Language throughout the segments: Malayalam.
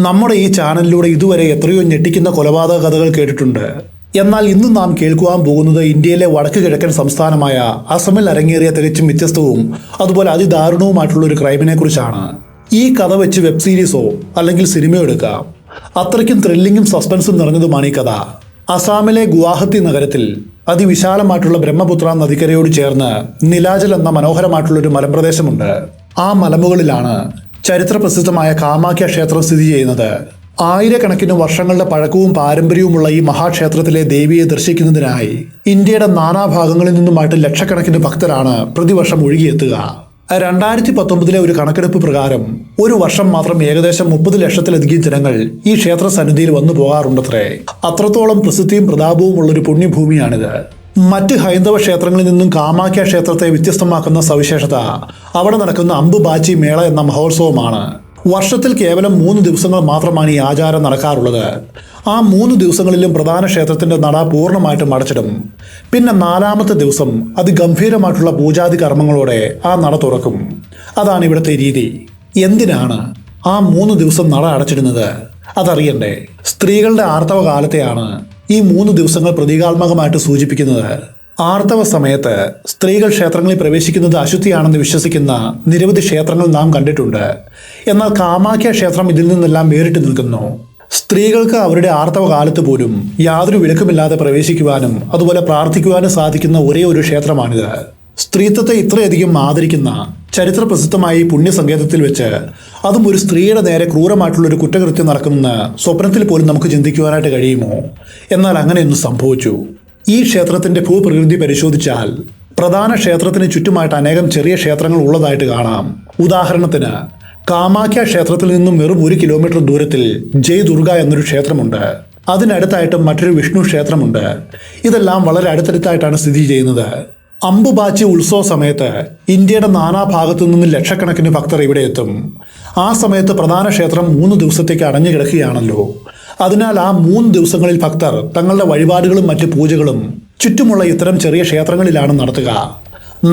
നമ്മുടെ ഈ ചാനലിലൂടെ ഇതുവരെ എത്രയോ ഞെട്ടിക്കുന്ന കൊലപാതക കഥകൾ കേട്ടിട്ടുണ്ട്. എന്നാൽ ഇന്ന് നാം കേൾക്കുവാൻ പോകുന്നത് ഇന്ത്യയിലെ വടക്ക് കിഴക്കൻ സംസ്ഥാനമായ അസമിൽ അരങ്ങേറിയ തികച്ചും വ്യത്യസ്തവും അതുപോലെ അതിദാരുണവുമായിട്ടുള്ള ഒരു ക്രൈമിനെ കുറിച്ചാണ്. ഈ കഥ വെച്ച് വെബ് സീരീസോ അല്ലെങ്കിൽ സിനിമയോ എടുക്കാം. അത്രയ്ക്കും ത്രില്ലിങ്ങും സസ്പെൻസും നിറഞ്ഞതുമാണ് ഈ കഥ. അസാമിലെ ഗുവാഹത്തി നഗരത്തിൽ അതിവിശാലമായിട്ടുള്ള ബ്രഹ്മപുത്ര നദിക്കരയോട് ചേർന്ന് നിലാചൽ എന്ന മനോഹരമായിട്ടുള്ള ഒരു മലമ്പ്രദേശമുണ്ട്. ആ മലമുകളിലാണ് ചരിത്ര പ്രസിദ്ധമായ കാമാഖ്യ ക്ഷേത്രം സ്ഥിതി ചെയ്യുന്നത്. ആയിരക്കണക്കിന് വർഷങ്ങളുടെ പഴക്കവും പാരമ്പര്യവുമുള്ള ഈ മഹാക്ഷേത്രത്തിലെ ദേവിയെ ദർശിക്കുന്നതിനായി ഇന്ത്യയുടെ നാനാഭാഗങ്ങളിൽ നിന്നുമായിട്ട് ലക്ഷക്കണക്കിന് ഭക്തരാണ് പ്രതിവർഷം ഒഴുകിയെത്തുക. 2019 ഒരു കണക്കെടുപ്പ് പ്രകാരം ഒരു വർഷം മാത്രം ഏകദേശം 30 ലക്ഷത്തിലധികം ജനങ്ങൾ ഈ ക്ഷേത്ര സന്നിധിയിൽ വന്നു പോകാറുണ്ടത്രേ. അത്രത്തോളം പ്രസിദ്ധിയും പ്രതാപവും ഉള്ളൊരു പുണ്യഭൂമിയാണിത്. മറ്റ് ഹൈന്ദവ ക്ഷേത്രങ്ങളിൽ നിന്നും കാമാഖ്യ ക്ഷേത്രത്തെ വ്യത്യസ്തമാക്കുന്ന സവിശേഷത അവിടെ നടക്കുന്ന അംബുബാച്ചി മേള എന്ന മഹോത്സവമാണ്. വർഷത്തിൽ കേവലം 3 ദിവസങ്ങൾ മാത്രമാണ് ഈ ആചാരം നടക്കാറുള്ളത്. ആ 3 ദിവസങ്ങളിലും പ്രധാന ക്ഷേത്രത്തിന്റെ നട പൂർണ്ണമായിട്ടും അടച്ചിടും. പിന്നെ 4-ാമത്തെ ദിവസം അതിഗംഭീരമായിട്ടുള്ള പൂജാതി കർമ്മങ്ങളോടെ ആ നട തുറക്കും. അതാണ് ഇവിടുത്തെ രീതി. എന്തിനാണ് ആ 3 ദിവസം നട അടച്ചിടുന്നത്? അതറിയണ്ടേ? സ്ത്രീകളുടെ ആർത്തവ കാലത്തെയാണ് ഈ 3 ദിവസങ്ങൾ പ്രതീകാത്മകമായിട്ട് സൂചിപ്പിക്കുന്നത്. ആർത്തവ സമയത്ത് സ്ത്രീകൾ ക്ഷേത്രങ്ങളിൽ പ്രവേശിക്കുന്നത് അശുദ്ധിയാണെന്ന് വിശ്വസിക്കുന്ന നിരവധി ക്ഷേത്രങ്ങൾ നാം കണ്ടിട്ടുണ്ട്. എന്നാൽ കാമാഖ്യ ക്ഷേത്രം ഇതിൽ നിന്നെല്ലാം വേറിട്ട് നിൽക്കുന്നു. സ്ത്രീകൾക്ക് അവരുടെ ആർത്തവ കാലത്ത് പോലും യാതൊരു വിലക്കുമില്ലാതെ പ്രവേശിക്കുവാനും അതുപോലെ പ്രാർത്ഥിക്കുവാനും സാധിക്കുന്ന ഒരേ ഒരു ക്ഷേത്രമാണിത്. സ്ത്രീത്വത്തെ ഇത്രയധികം ആദരിക്കുന്ന ചരിത്ര പ്രസിദ്ധമായ ഈ പുണ്യസങ്കേതത്തിൽ വെച്ച് അതും ഒരു സ്ത്രീയുടെ നേരെ ക്രൂരമായിട്ടുള്ളൊരു കുറ്റകൃത്യം നടക്കുമെന്ന് സ്വപ്നത്തിൽ പോലും നമുക്ക് ചിന്തിക്കുവാനായിട്ട് കഴിയുമോ? എന്നാൽ അങ്ങനെയൊന്നും സംഭവിച്ചു. ഈ ക്ഷേത്രത്തിന്റെ ഭൂപ്രകൃതി പരിശോധിച്ചാൽ പ്രധാന ക്ഷേത്രത്തിന് ചുറ്റുമായിട്ട് അനേകം ചെറിയ ക്ഷേത്രങ്ങൾ ഉള്ളതായിട്ട് കാണാം. ഉദാഹരണത്തിന് കാമാഖ്യ ക്ഷേത്രത്തിൽ നിന്നും വെറും 1 കിലോമീറ്റർ ദൂരത്തിൽ ജയ് ദുർഗ എന്നൊരു ക്ഷേത്രമുണ്ട്. അതിനടുത്തായിട്ട് മറ്റൊരു വിഷ്ണു ക്ഷേത്രമുണ്ട്. ഇതെല്ലാം വളരെ അടുത്തടുത്തായിട്ടാണ് സ്ഥിതി ചെയ്യുന്നത്. അംബുബാച്ചി ഉത്സവ സമയത്ത് ഇന്ത്യയുടെ നാനാഭാഗത്തു നിന്നും ലക്ഷക്കണക്കിന് ഭക്തർ ഇവിടെ എത്തും. ആ സമയത്ത് പ്രധാന ക്ഷേത്രം 3 ദിവസത്തേക്ക് അടഞ്ഞു കിടക്കുകയാണല്ലോ. അതിനാൽ ആ 3 ദിവസങ്ങളിൽ ഭക്തർ തങ്ങളുടെ വഴിപാടുകളും മറ്റ് പൂജകളും ചുറ്റുമുള്ള ഇത്തരം ചെറിയ ക്ഷേത്രങ്ങളിലാണ് നടത്തുക.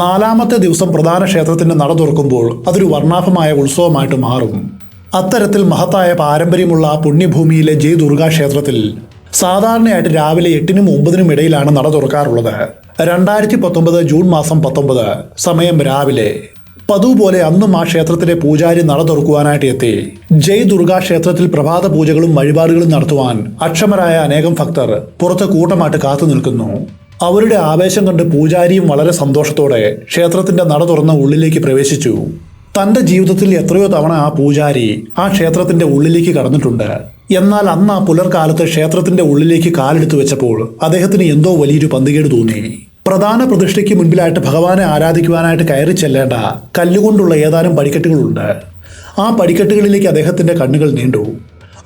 4-ാമത്തെ ദിവസം പ്രധാന ക്ഷേത്രത്തിന്റെ നട തുറക്കുമ്പോൾ അതൊരു വർണ്ണാഭമായ ഉത്സവമായിട്ട് മാറും. അത്തരത്തിൽ മഹത്തായ പാരമ്പര്യമുള്ള ആ പുണ്യഭൂമിയിലെ ജയ് ദുർഗാ ക്ഷേത്രത്തിൽ സാധാരണയായിട്ട് രാവിലെ 8-നും 9-നും ഇടയിലാണ് നട തുറക്കാറുള്ളത്. 2019 ജൂൺ മാസം 19 സമയം രാവിലെ. പതിവ് പോലെ അന്നും ആ ക്ഷേത്രത്തിലെ പൂജാരി നട തുറക്കുവാനായിട്ട് എത്തി. ജയ് ദുർഗാ ക്ഷേത്രത്തിൽ പ്രഭാത പൂജകളും വഴിപാടുകളും നടത്തുവാൻ അക്ഷമരായ അനേകം ഭക്തർ പുറത്ത് കൂട്ടമായിട്ട് കാത്തു നിൽക്കുന്നു. അവരുടെ ആവേശം കണ്ട് പൂജാരിയും വളരെ സന്തോഷത്തോടെ ക്ഷേത്രത്തിന്റെ നട തുറന്ന ഉള്ളിലേക്ക് പ്രവേശിച്ചു. തന്റെ ജീവിതത്തിൽ എത്രയോ തവണ ആ പൂജാരി ആ ക്ഷേത്രത്തിന്റെ ഉള്ളിലേക്ക് കടന്നിട്ടുണ്ട്. എന്നാൽ അന്ന് ആ പുലർക്കാലത്ത് ക്ഷേത്രത്തിന്റെ ഉള്ളിലേക്ക് കാലെടുത്തു വെച്ചപ്പോൾ അദ്ദേഹത്തിന് എന്തോ വലിയൊരു പന്തികേട് തോന്നി. പ്രധാന പ്രതിഷ്ഠയ്ക്ക് മുൻപിലായിട്ട് ഭഗവാനെ ആരാധിക്കുവാനായിട്ട് കയറി ചെല്ലേണ്ട കല്ലുകൊണ്ടുള്ള ഏതാനും പടിക്കെട്ടുകളുണ്ട്. ആ പടിക്കെട്ടുകളിലേക്ക് അദ്ദേഹത്തിന്റെ കണ്ണുകൾ നീണ്ടു.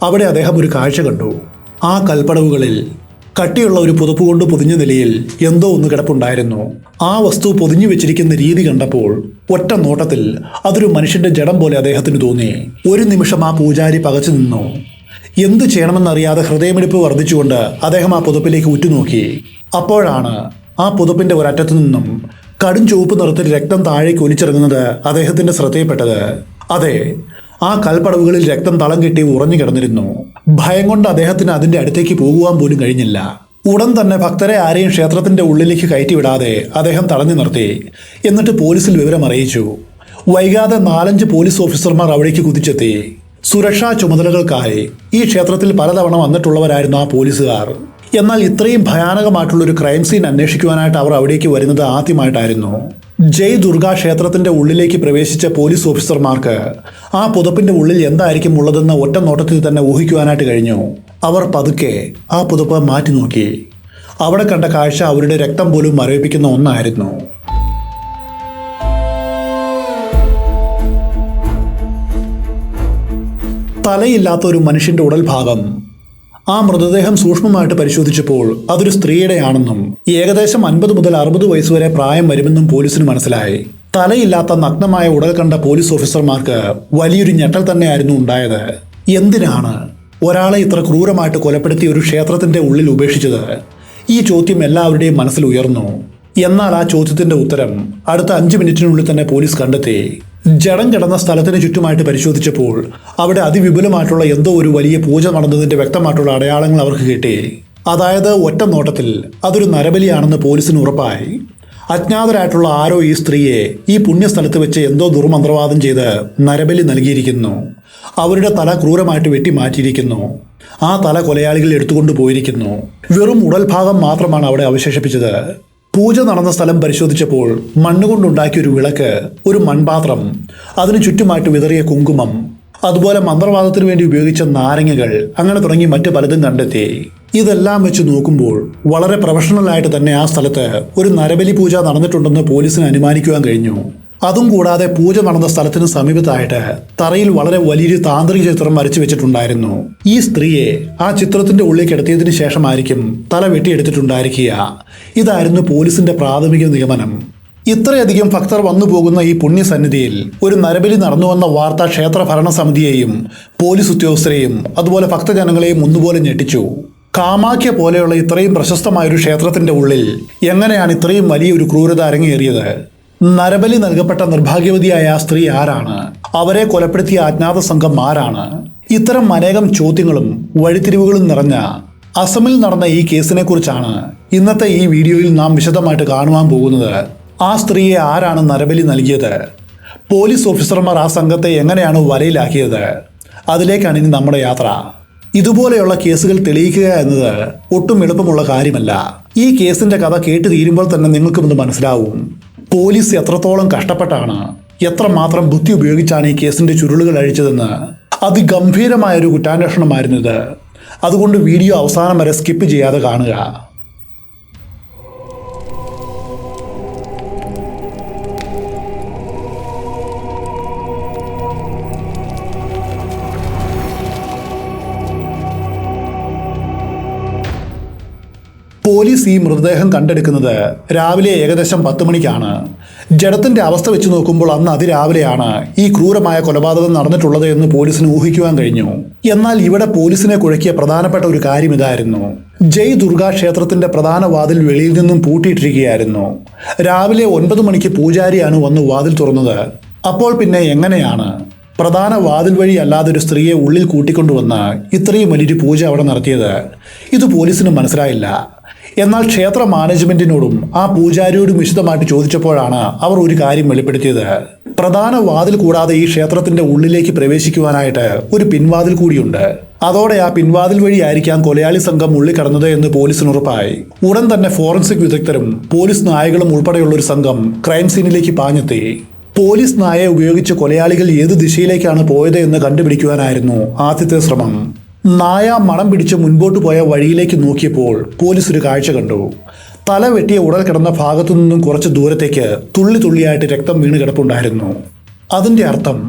അവിടെ അദ്ദേഹം ഒരു കാഴ്ച കണ്ടു. ആ കൽപ്പടവുകളിൽ കട്ടിയുള്ള ഒരു പുതപ്പ് കൊണ്ട് പൊതിഞ്ഞ നിലയിൽ എന്തോ ഒന്ന് കിടപ്പുണ്ടായിരുന്നു. ആ വസ്തു പൊതിഞ്ഞു വെച്ചിരിക്കുന്ന രീതി കണ്ടപ്പോൾ ഒറ്റ നോട്ടത്തിൽ അതൊരു മനുഷ്യന്റെ ജഡം പോലെ അദ്ദേഹത്തിന് തോന്നി. ഒരു നിമിഷം ആ പൂജാരി പകച്ചു നിന്നു. എന്തു ചെയ്യണമെന്നറിയാതെ ഹൃദയമിടിപ്പ് വർദ്ധിച്ചുകൊണ്ട് അദ്ദേഹം ആ പുതപ്പിലേക്ക് ഉറ്റുനോക്കി. അപ്പോഴാണ് ആ പുതപ്പിന്റെ ഒരറ്റത്തു നിന്നും കടും ചുവപ്പ് നിറത്തിൽ രക്തം താഴേക്ക് ഒലിച്ചിറങ്ങുന്നത് അദ്ദേഹത്തിന്റെ ശ്രദ്ധയിൽപ്പെട്ടത്. അതെ, ആ കൽപ്പടവുകളിൽ രക്തം തളം കെട്ടി ഉറഞ്ഞു കിടന്നിരുന്നു. ഭയം കൊണ്ട് അദ്ദേഹത്തിന് അതിന്റെ അടുത്തേക്ക് പോകുവാൻ പോലും കഴിഞ്ഞില്ല. ഉടൻ തന്നെ ഭക്തരെ ആരെയും ക്ഷേത്രത്തിന്റെ ഉള്ളിലേക്ക് കയറ്റിവിടാതെ അദ്ദേഹം തടഞ്ഞു നിർത്തി. എന്നിട്ട് പോലീസിൽ വിവരം അറിയിച്ചു. വൈകാതെ 4-5 പോലീസ് ഓഫീസർമാർ അവിടേക്ക് കുതിച്ചെത്തി. സുരക്ഷാ ചുമതലകൾക്കായി ഈ ക്ഷേത്രത്തിൽ പലതവണ വന്നിട്ടുള്ളവരായിരുന്നു ആ പോലീസുകാർ. എന്നാൽ ഇത്രയും ഭയാനകമായിട്ടുള്ളൊരു ക്രൈം സീൻ അന്വേഷിക്കുവാനായിട്ട് അവർ അവിടേക്ക് വരുന്നത് ആദ്യമായിട്ടായിരുന്നു. ജയ് ദുർഗാ ക്ഷേത്രത്തിന്റെ ഉള്ളിലേക്ക് പ്രവേശിച്ച പോലീസ് ഓഫീസർമാർക്ക് ആ പുതപ്പിന്റെ ഉള്ളിൽ എന്തായിരിക്കും ഉള്ളതെന്ന് ഒറ്റ നോട്ടത്തിൽ തന്നെ ഊഹിക്കുവാനായിട്ട് കഴിഞ്ഞു. അവർ പതുക്കെ ആ പുതപ്പ് മാറ്റി നോക്കി. അവിടെ കണ്ട കാഴ്ച അവരുടെ രക്തം പോലും മരവിപ്പിക്കുന്ന ഒന്നായിരുന്നു. തലയില്ലാത്ത ഒരു മനുഷ്യന്റെ ഉടൽ ഭാഗം. ആ മൃതദേഹം സൂക്ഷ്മമായിട്ട് പരിശോധിച്ചപ്പോൾ അതൊരു സ്ത്രീയുടെയാണെന്നും ഏകദേശം 50 മുതൽ 60 വയസ്സ് വരെ പ്രായം വരുമെന്നും പോലീസിന് മനസ്സിലായി. തലയില്ലാത്ത നഗ്നമായ ഉടൽ കണ്ട പോലീസ് ഓഫീസർമാർക്ക് വലിയൊരു ഞെട്ടൽ തന്നെയായിരുന്നു ഉണ്ടായത്. എന്തിനാണ് ഒരാളെ ഇത്ര ക്രൂരമായിട്ട് കൊലപ്പെടുത്തി ഒരു ക്ഷേത്രത്തിന്റെ ഉള്ളിൽ ഉപേക്ഷിച്ചത്? ഈ ചോദ്യം എല്ലാവരുടെയും മനസ്സിൽ ഉയർന്നു. എന്നാൽ ആ ചോദ്യത്തിന്റെ ഉത്തരം അടുത്ത 5 മിനിറ്റിനുള്ളിൽ തന്നെ പോലീസ് കണ്ടെത്തി. ജഡം കിടന്ന സ്ഥലത്തിന് ചുറ്റുമായിട്ട് പരിശോധിച്ചപ്പോൾ അവിടെ അതിവിപുലമായിട്ടുള്ള എന്തോ ഒരു വലിയ പൂജ നടന്നതിൻ്റെ വ്യക്തമായിട്ടുള്ള അടയാളങ്ങൾ അവർക്ക് കിട്ടി. അതായത് ഒറ്റ നോട്ടത്തിൽ അതൊരു നരബലിയാണെന്ന് പോലീസിന് ഉറപ്പായി. അജ്ഞാതരായിട്ടുള്ള ആരോ ഈ സ്ത്രീയെ ഈ പുണ്യസ്ഥലത്ത് വെച്ച് എന്തോ ദുർമന്ത്രവാദം ചെയ്ത് നരബലി നൽകിയിരിക്കുന്നു. അവരുടെ തല ക്രൂരമായിട്ട് വെട്ടി മാറ്റിയിരിക്കുന്നു. ആ തല കൊലയാളികൾ എടുത്തുകൊണ്ട് പോയിരിക്കുന്നു. വെറും ഉടൽ ഭാഗം മാത്രമാണ് അവിടെ അവശേഷിപ്പിച്ചത്. പൂജ നടന്ന സ്ഥലം പരിശോധിച്ചപ്പോൾ മണ്ണുകൊണ്ടുണ്ടാക്കിയ ഒരു വിളക്ക്, ഒരു മൺപാത്രം, അതിനു ചുറ്റുമായിട്ട് വിതറിയ കുങ്കുമം, അതുപോലെ മന്ത്രവാദത്തിന് വേണ്ടി ഉപയോഗിച്ച നാരങ്ങകൾ, അങ്ങനെ തുടങ്ങി മറ്റു പലതും കണ്ടെത്തി. ഇതെല്ലാം വെച്ച് നോക്കുമ്പോൾ വളരെ പ്രൊഫഷണലായിട്ട് തന്നെ ആ സ്ഥലത്ത് ഒരു നരബലി പൂജ നടന്നിട്ടുണ്ടെന്ന് പോലീസിന് അനുമാനിക്കുവാൻ കഴിഞ്ഞു. അതും കൂടാതെ പൂജ നടന്ന സ്ഥലത്തിന് സമീപത്തായിട്ട് തറയിൽ വളരെ വലിയൊരു താന്ത്രിക ചിത്രം വരച്ചു വെച്ചിട്ടുണ്ടായിരുന്നു. ഈ സ്ത്രീയെ ആ ചിത്രത്തിന്റെ ഉള്ളിൽ കിടത്തിയതിനു ശേഷമായിരിക്കും തല വെട്ടിയെടുത്തിട്ടുണ്ടായിരിക്കുക. ഇതായിരുന്നു പോലീസിന്റെ പ്രാഥമിക നിഗമനം. ഇത്രയധികം ഭക്തർ വന്നു പോകുന്ന ഈ പുണ്യസന്നിധിയിൽ ഒരു നരബലി നടന്നുവെന്ന വാർത്ത ക്ഷേത്ര ഭരണസമിതിയെയും പോലീസ് ഉദ്യോഗസ്ഥരെയും അതുപോലെ ഭക്തജനങ്ങളെയും ഒന്നുപോലെ ഞെട്ടിച്ചു. കാമാഖ്യ പോലെയുള്ള ഇത്രയും പ്രശസ്തമായൊരു ക്ഷേത്രത്തിന്റെ ഉള്ളിൽ എങ്ങനെയാണ് ഇത്രയും വലിയൊരു ക്രൂരത അരങ്ങേറിയത്? നരബലി നൽകപ്പെട്ട നിർഭാഗ്യവതിയായ ആ സ്ത്രീ ആരാണ്? അവരെ കൊലപ്പെടുത്തിയ അജ്ഞാത സംഘം ആരാണ്? ഇത്തരം അനേകം ചോദ്യങ്ങളും വഴിത്തിരിവുകളും നിറഞ്ഞ അസമിൽ നടന്ന ഈ കേസിനെ കുറിച്ചാണ് ഇന്നത്തെ ഈ വീഡിയോയിൽ നാം വിശദമായിട്ട് കാണുവാൻ പോകുന്നത്. ആ സ്ത്രീയെ ആരാണ് നരബലി നൽകിയത്? പോലീസ് ഓഫീസർമാർ ആ സംഘത്തെ എങ്ങനെയാണ് വലയിലാക്കിയത്? അതിലേക്കാണ് ഇനി നമ്മുടെ യാത്ര. ഇതുപോലെയുള്ള കേസുകൾ തെളിയിക്കുക എന്നത് ഒട്ടും എളുപ്പമുള്ള കാര്യമല്ല. ഈ കേസിന്റെ കഥ കേട്ട് തീരുമ്പോൾ തന്നെ നിങ്ങൾക്കും ഇത് മനസ്സിലാവും. പോലീസ് എത്രത്തോളം കഷ്ടപ്പെട്ടാണ്, എത്രമാത്രം ബുദ്ധി ഉപയോഗിച്ചാണ് ഈ കേസിന്റെ ചുരുളുകൾ അഴിച്ചതെന്ന്. അതിഗംഭീരമായൊരു കുറ്റാന്വേഷണമായിരുന്നു ഇത്. അതുകൊണ്ട് വീഡിയോ അവസാനം വരെ സ്കിപ്പ് ചെയ്യാതെ കാണുക. പോലീസ് ഈ മൃതദേഹം കണ്ടെടുക്കുന്നത് രാവിലെ ഏകദേശം 10 മണിക്കാണ്. ജഡത്തിന്റെ അവസ്ഥ വെച്ച് നോക്കുമ്പോൾ അന്ന് അതിരാവിലെയാണ് ഈ ക്രൂരമായ കൊലപാതകം നടന്നിട്ടുള്ളത് എന്ന് പോലീസിന് ഊഹിക്കുവാൻ കഴിഞ്ഞു. എന്നാൽ ഇവിടെ പോലീസിനെ കുഴക്കിയ പ്രധാനപ്പെട്ട ഒരു കാര്യം ഇതായിരുന്നു. ജയ് ദുർഗ ക്ഷേത്രത്തിന്റെ പ്രധാന വാതിൽ വെളിയിൽ നിന്നും പൂട്ടിയിട്ടിരിക്കുകയായിരുന്നു. രാവിലെ 9 മണിക്ക് പൂജാരിയാണ് വന്ന് വാതിൽ തുറന്നത്. അപ്പോൾ പിന്നെ എങ്ങനെയാണ് പ്രധാന വാതിൽ വഴി അല്ലാതെ ഒരു സ്ത്രീയെ ഉള്ളിൽ കൂട്ടിക്കൊണ്ടുവന്ന് ഇത്രയും വലിയൊരു പൂജ അവിടെ നടത്തിയത്? ഇത് പോലീസിന് മനസ്സിലായില്ല. എന്നാൽ ക്ഷേത്ര മാനേജ്മെന്റിനോടും ആ പൂജാരിയോടും വിശദമായിട്ട് ചോദിച്ചപ്പോഴാണ് അവർ ഒരു കാര്യം വെളിപ്പെടുത്തിയത്. പ്രധാന വാതിൽ കൂടാതെ ഈ ക്ഷേത്രത്തിന്റെ ഉള്ളിലേക്ക് പ്രവേശിക്കുവാനായിട്ട് ഒരു പിൻവാതിൽ കൂടിയുണ്ട്. അതോടെ ആ പിൻവാതിൽ വഴിയായിരിക്കാം കൊലയാളി സംഘം ഉള്ളിൽ കടന്നത് എന്ന് പോലീസിന് ഉറപ്പായി. ഉടൻ തന്നെ ഫോറൻസിക് വിദഗ്ധരും പോലീസ് നായകളും ഉൾപ്പെടെയുള്ള ഒരു സംഘം ക്രൈം സീനിലേക്ക് പാഞ്ഞെത്തി. പോലീസ് നായയെ ഉപയോഗിച്ച് കൊലയാളികൾ ഏത് ദിശയിലേക്കാണ് പോയത് എന്ന് കണ്ടുപിടിക്കുവാനായിരുന്നു ആദ്യത്തെ ശ്രമം. നായ മണം പിടിച്ച് മുൻപോട്ട് പോയ വഴിയിലേക്ക് നോക്കിയപ്പോൾ പോലീസ് ഒരു കാഴ്ച കണ്ടു. തല വെട്ടിയ ഉടൽ കിടന്ന ഭാഗത്തു നിന്നും കുറച്ച് ദൂരത്തേക്ക് തുള്ളി തുള്ളിയായിട്ട് രക്തം വീണ് കിടപ്പുണ്ടായിരുന്നു. അതിൻ്റെ അർത്ഥം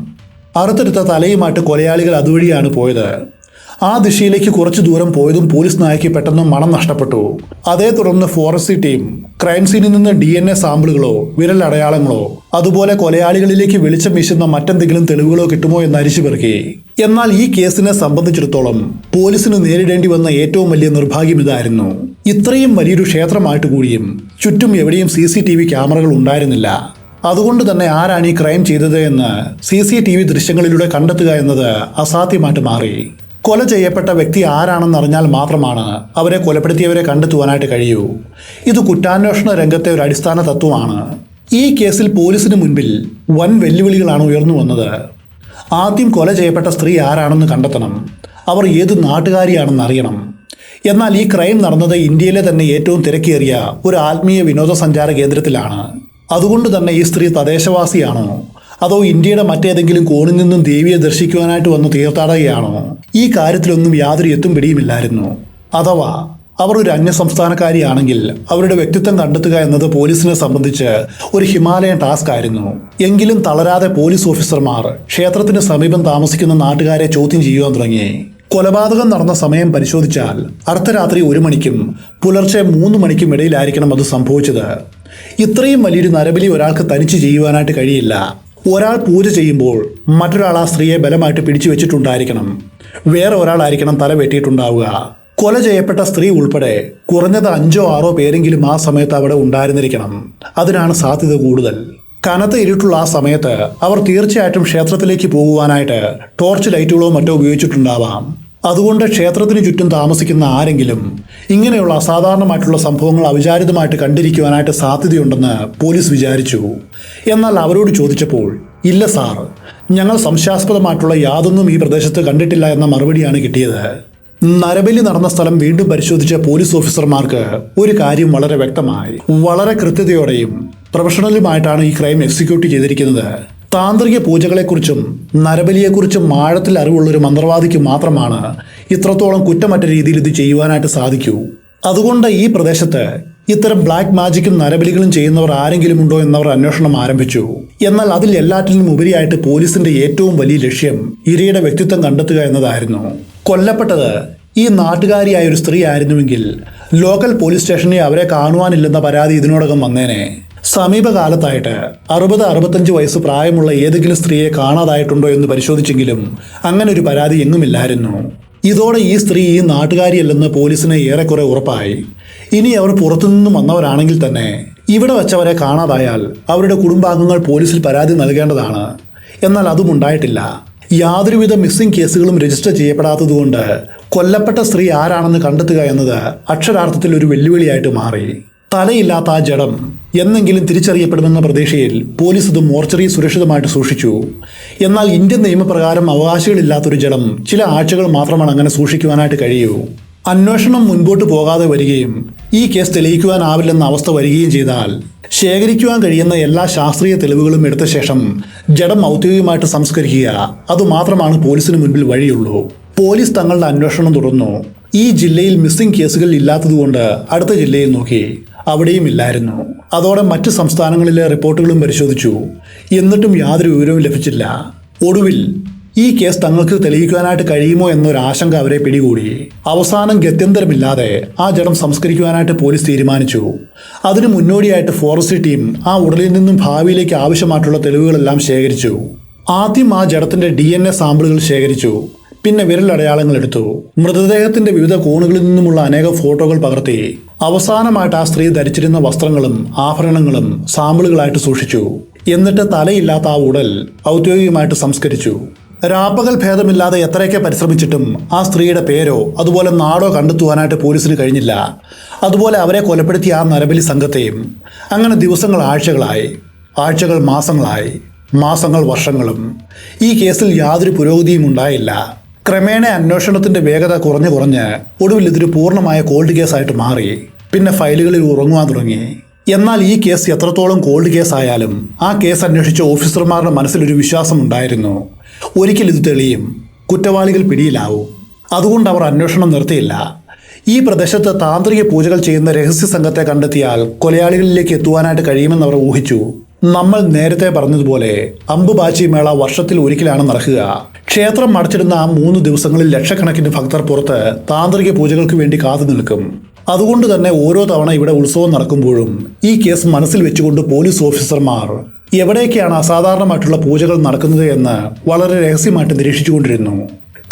അറുത്തെടുത്ത തലയുമായിട്ട് കൊലയാളികൾ അതുവഴിയാണ് പോയത്. ആ ദിശയിലേക്ക് കുറച്ചു ദൂരം പോയതും പോലീസ് നായയ്ക്ക് പെട്ടെന്ന് മണം നഷ്ടപ്പെട്ടു. അതേ തുടർന്ന് ഫോറൻസിക് ടീം ക്രൈം സീനിൽ നിന്ന് DNA സാമ്പിളുകളോ വിരൽ അടയാളങ്ങളോ അതുപോലെ കൊലയാളികളിലേക്ക് വെളിച്ചം വീശുന്ന മറ്റെന്തെങ്കിലും തെളിവുകളോ കിട്ടുമോ എന്ന് അരിച്ചു പെറുക്കി. എന്നാൽ ഈ കേസിനെ സംബന്ധിച്ചിടത്തോളം പോലീസിന് നേരിടേണ്ടി വന്ന ഏറ്റവും വലിയ നിർഭാഗ്യം ഇതായിരുന്നു. ഇത്രയും വലിയൊരു ക്ഷേത്രമായിട്ട് കൂടിയും ചുറ്റും എവിടെയും CCTV ക്യാമറകൾ ഉണ്ടായിരുന്നില്ല. അതുകൊണ്ട് തന്നെ ആരാണ് ഈ ക്രൈം ചെയ്തത് എന്ന് CCTV ദൃശ്യങ്ങളിലൂടെ കണ്ടെത്തുക എന്നത് അസാധ്യമായിട്ട് മാറി. കൊല ചെയ്യപ്പെട്ട വ്യക്തി ആരാണെന്നറിഞ്ഞാൽ മാത്രമാണ് അവരെ കൊലപ്പെടുത്തിയവരെ കണ്ടെത്തുവാനായിട്ട് കഴിയൂ. ഇത് കുറ്റാന്വേഷണ രംഗത്തെ ഒരു അടിസ്ഥാന തത്വമാണ്. ഈ കേസിൽ പോലീസിന് മുൻപിൽ വൻ വെല്ലുവിളികളാണ് ഉയർന്നു വന്നത്. ആദ്യം കൊല ചെയ്യപ്പെട്ട സ്ത്രീ ആരാണെന്ന് കണ്ടെത്തണം. അവർ ഏത് നാട്ടുകാരിയാണെന്ന് അറിയണം. എന്നാൽ ഈ ക്രൈം നടന്നത് ഇന്ത്യയിലെ തന്നെ ഏറ്റവും തിരക്കേറിയ ഒരു ആത്മീയ വിനോദസഞ്ചാര കേന്ദ്രത്തിലാണ്. അതുകൊണ്ട് തന്നെ ഈ സ്ത്രീ തദ്ദേശവാസിയാണോ അതോ ഇന്ത്യയുടെ മറ്റേതെങ്കിലും കോണിൽ നിന്നും ദേവിയെ ദർശിക്കുവാനായിട്ട് വന്ന തീർത്ഥാടകയാണോ? ഈ കാര്യത്തിലൊന്നും യാതൊരു എത്തും പിടിയുമില്ലായിരുന്നു. അഥവാ അവർ ഒരു അന്യസംസ്ഥാനക്കാരിയാണെങ്കിൽ അവരുടെ വ്യക്തിത്വം കണ്ടെത്തുക എന്നത് പോലീസിനെ സംബന്ധിച്ച് ഒരു ഹിമാലയൻ ടാസ്ക് ആയിരുന്നു. എങ്കിലും തളരാതെ പോലീസ് ഓഫീസർമാർ ക്ഷേത്രത്തിന് സമീപം താമസിക്കുന്ന നാട്ടുകാരെ ചോദ്യം ചെയ്യുവാൻ തുടങ്ങി. കൊലപാതകം നടന്ന സമയം പരിശോധിച്ചാൽ അർദ്ധരാത്രി 1 മണിക്കും പുലർച്ചെ 3 മണിക്കും ഇടയിലായിരിക്കണം അത് സംഭവിച്ചത്. ഇത്രയും വലിയൊരു നരബലി ഒരാൾക്ക് തനിച്ച് ചെയ്യുവാനായിട്ട് കഴിയില്ല. ഒരാൾ പൂജ ചെയ്യുമ്പോൾ മറ്റൊരാൾ ആ സ്ത്രീയെ ബലമായിട്ട് പിടിച്ചു വെച്ചിട്ടുണ്ടായിരിക്കണം. വേറെ ഒരാളായിരിക്കണം തല വെട്ടിയിട്ടുണ്ടാവുക. കൊല ചെയ്യപ്പെട്ട സ്ത്രീ ഉൾപ്പെടെ കുറഞ്ഞത് 5 or 6 പേരെങ്കിലും ആ സമയത്ത് അവിടെ ഉണ്ടായിരുന്നിരിക്കണം. അതിനാണ് സാധ്യത കൂടുതൽ. കനത്ത ഇരുട്ടുള്ള ആ സമയത്ത് അവർ തീർച്ചയായിട്ടും ക്ഷേത്രത്തിലേക്ക് പോകുവാനായിട്ട് ടോർച്ച് ലൈറ്റുകളോ മറ്റോ ഉപയോഗിച്ചിട്ടുണ്ടാവാം. അതുകൊണ്ട് ക്ഷേത്രത്തിന് ചുറ്റും താമസിക്കുന്ന ആരെങ്കിലും ഇങ്ങനെയുള്ള അസാധാരണമായിട്ടുള്ള സംഭവങ്ങൾ അവിചാരിതമായിട്ട് കണ്ടിരിക്കുവാനായിട്ട് സാധ്യതയുണ്ടെന്ന് പോലീസ് വിചാരിച്ചു. എന്നാൽ അവരോട് ചോദിച്ചപ്പോൾ ഇല്ല സാർ, ഞങ്ങൾ സംശയാസ്പദമായിട്ടുള്ള യാതൊന്നും ഈ പ്രദേശത്ത് കണ്ടിട്ടില്ല എന്ന മറുപടിയാണ് കിട്ടിയത്. നരബലി നടന്ന സ്ഥലം വീണ്ടും പരിശോധിച്ച പോലീസ് ഓഫീസർമാർക്ക് ഒരു കാര്യം വളരെ വ്യക്തമായി. വളരെ കൃത്യതയോടെയും പ്രൊഫഷണലുമായിട്ടാണ് ഈ ക്രൈം എക്സിക്യൂട്ട് ചെയ്തിരിക്കുന്നത്. താന്ത്രിക പൂജകളെക്കുറിച്ചും നരബലിയെക്കുറിച്ചും ആഴത്തിൽ അറിവുള്ളൊരു മന്ത്രവാദിക്ക് മാത്രമാണ് ഇത്രത്തോളം കുറ്റമറ്റ രീതിയിൽ ഇത് ചെയ്യുവാനായിട്ട് സാധിക്കൂ. അതുകൊണ്ട് ഈ പ്രദേശത്ത് ഇത്തരം ബ്ലാക്ക് മാജിക്കും നരബലികളും ചെയ്യുന്നവർ ആരെങ്കിലും ഉണ്ടോ എന്നവർ അന്വേഷണം ആരംഭിച്ചു. എന്നാൽ അതിൽ എല്ലാറ്റിനും ഉപരിയായിട്ട് പോലീസിന്റെ ഏറ്റവും വലിയ ലക്ഷ്യം ഇരയുടെ വ്യക്തിത്വം കണ്ടെത്തുക എന്നതായിരുന്നു. കൊല്ലപ്പെട്ടത് ഈ നാട്ടുകാരിയായ ഒരു സ്ത്രീ ആയിരുന്നുവെങ്കിൽ ലോക്കൽ പോലീസ് സ്റ്റേഷനിൽ അവരെ കാണുവാനില്ലെന്ന പരാതി ഇതിനോടകം വന്നേനെ. സമീപകാലത്തായിട്ട് 60-65 വയസ്സ് പ്രായമുള്ള ഏതെങ്കിലും സ്ത്രീയെ കാണാതായിട്ടുണ്ടോ എന്ന് പരിശോധിച്ചെങ്കിലും അങ്ങനെ ഒരു പരാതി എങ്ങുമില്ലായിരുന്നു. ഇതോടെ ഈ സ്ത്രീ ഈ നാട്ടുകാരിയല്ലെന്ന് പോലീസിന് ഏറെക്കുറെ ഉറപ്പായി. ഇനി അവർ പുറത്തുനിന്നും വന്നവരാണെങ്കിൽ തന്നെ ഇവിടെ വച്ചവരെ കാണാതായാൽ അവരുടെ കുടുംബാംഗങ്ങൾ പോലീസിൽ പരാതി നൽകേണ്ടതാണ്. എന്നാൽ അതും ഉണ്ടായിട്ടില്ല. യാതൊരുവിധ മിസ്സിംഗ് കേസുകളും രജിസ്റ്റർ ചെയ്യപ്പെടാത്തതുകൊണ്ട് കൊല്ലപ്പെട്ട സ്ത്രീ ആരാണെന്ന് കണ്ടെത്തുക എന്നത് അക്ഷരാർത്ഥത്തിൽ ഒരു വെല്ലുവിളിയായിട്ട് മാറി. തലയില്ലാത്ത ആ ജഡം എന്നെങ്കിലും തിരിച്ചറിയപ്പെടുമെന്ന പ്രതീക്ഷയിൽ പോലീസ് ഇത് മോർച്ചറി സുരക്ഷിതമായിട്ട് സൂക്ഷിച്ചു. എന്നാൽ ഇന്ത്യൻ നിയമപ്രകാരം അവകാശികളില്ലാത്തൊരു ജഡം ചില ആഴ്ചകൾ മാത്രമാണ് അങ്ങനെ സൂക്ഷിക്കുവാനായിട്ട് കഴിയൂ. അന്വേഷണം മുൻപോട്ട് പോകാതെ വരികയും ഈ കേസ് തെളിയിക്കുവാനാവില്ലെന്ന അവസ്ഥ വരികയും ചെയ്താൽ ശേഖരിക്കുവാൻ കഴിയുന്ന എല്ലാ ശാസ്ത്രീയ തെളിവുകളും എടുത്ത ശേഷം ജഡം ഔദ്യോഗികമായിട്ട് സംസ്കരിക്കുക, അതുമാത്രമാണ് പോലീസിന് മുൻപിൽ വഴിയുള്ളൂ. പോലീസ് തങ്ങളുടെ അന്വേഷണം തുടർന്നു. ഈ ജില്ലയിൽ മിസ്സിംഗ് കേസുകൾ ഇല്ലാത്തതുകൊണ്ട് അടുത്ത ജില്ലയിൽ നോക്കി, അവിടെയും ഇല്ലായിരുന്നു. അതോടെ മറ്റ് സംസ്ഥാനങ്ങളിലെ റിപ്പോർട്ടുകളും പരിശോധിച്ചു. എന്നിട്ടും യാതൊരു വിവരവും ലഭിച്ചില്ല. ഒടുവിൽ ഈ കേസ് തങ്ങൾക്ക് തെളിയിക്കുവാനായിട്ട് കഴിയുമോ എന്നൊരു ആശങ്ക അവരെ പിടികൂടി. അവസാനം ഗത്യന്തരമില്ലാതെ ആ ജഡം സംസ്കരിക്കുവാനായിട്ട് പോലീസ് തീരുമാനിച്ചു. അതിനു മുന്നോടിയായിട്ട് ഫോറസ്റ്റ് ടീം ആ ഉടലിൽ നിന്നും ഭാവിയിലേക്ക് ആവശ്യമായിട്ടുള്ള തെളിവുകളെല്ലാം ശേഖരിച്ചു. ആദ്യം ആ ജഡത്തിന്റെ DNA സാമ്പിളുകൾ ശേഖരിച്ചു. പിന്നെ വിരലടയാളങ്ങൾ എടുത്തു. മൃതദേഹത്തിന്റെ വിവിധ കോണുകളിൽ നിന്നുമുള്ള അനേകം ഫോട്ടോകൾ പകർത്തി. അവസാനമായിട്ട് ആ സ്ത്രീ ധരിച്ചിരുന്ന വസ്ത്രങ്ങളും ആഭരണങ്ങളും സാമ്പിളുകളായിട്ട് സൂക്ഷിച്ചു. എന്നിട്ട് തലയില്ലാത്ത ആ ഉടൽ ഔദ്യോഗികമായിട്ട് സംസ്കരിച്ചു. രാപ്പകൽ ഭേദമില്ലാതെ എത്രയൊക്കെ പരിശ്രമിച്ചിട്ടും ആ സ്ത്രീയുടെ പേരോ അതുപോലെ നാടോ കണ്ടെത്തുവാനായിട്ട് പോലീസിന് കഴിഞ്ഞില്ല. അതുപോലെ അവരെ കൊലപ്പെടുത്തിയ ആ നരബലി സംഘത്തെയും. അങ്ങനെ ദിവസങ്ങൾ ആഴ്ചകളായി, ആഴ്ചകൾ മാസങ്ങളായി, മാസങ്ങൾ വർഷങ്ങളും. ഈ കേസിൽ യാതൊരു പുരോഗതിയും ഉണ്ടായില്ല. ക്രമേണ അന്വേഷണത്തിന്റെ വേഗത കുറഞ്ഞ് ഒടുവിൽ ഇതൊരു പൂർണ്ണമായ കോൾഡ് കേസായിട്ട് മാറി. പിന്നെ ഫയലുകളിൽ ഉറങ്ങുവാൻ തുടങ്ങി. എന്നാൽ ഈ കേസ് എത്രത്തോളം കോൾഡ് കേസായാലും ആ കേസ് അന്വേഷിച്ച ഓഫീസർമാരുടെ മനസ്സിലൊരു വിശ്വാസം ഉണ്ടായിരുന്നു. ഒരിക്കൽ ഇത് തെളിയും, കുറ്റവാളികൾ പിടിയിലാവും. അതുകൊണ്ട് അവർ അന്വേഷണം നിർത്തിയില്ല. ഈ പ്രദേശത്ത് താന്ത്രിക പൂജകൾ ചെയ്യുന്ന രഹസ്യ സംഘത്തെ കണ്ടെത്തിയാൽ കൊലയാളികളിലേക്ക് എത്തുവാനായിട്ട് കഴിയുമെന്ന് അവർ ഊഹിച്ചു. നമ്മൾ നേരത്തെ പറഞ്ഞതുപോലെ അമ്പുബാച്ചി മേള വർഷത്തിൽ ഒരിക്കലാണ് നടക്കുക. ക്ഷേത്രം അടച്ചിടുന്ന ആ 3 ദിവസങ്ങളിൽ ലക്ഷക്കണക്കിന് ഭക്തർ പുറത്ത് താന്ത്രിക പൂജകൾക്ക് വേണ്ടി കാത്തു നിൽക്കും. അതുകൊണ്ട് തന്നെ ഓരോ തവണ ഇവിടെ ഉത്സവം നടക്കുമ്പോഴും ഈ കേസ് മനസ്സിൽ വെച്ചുകൊണ്ട് പോലീസ് ഓഫീസർമാർ എവിടെയൊക്കെയാണ് അസാധാരണമായിട്ടുള്ള പൂജകൾ നടക്കുന്നത് എന്ന് വളരെ രഹസ്യമായിട്ട് നിരീക്ഷിച്ചുകൊണ്ടിരുന്നു.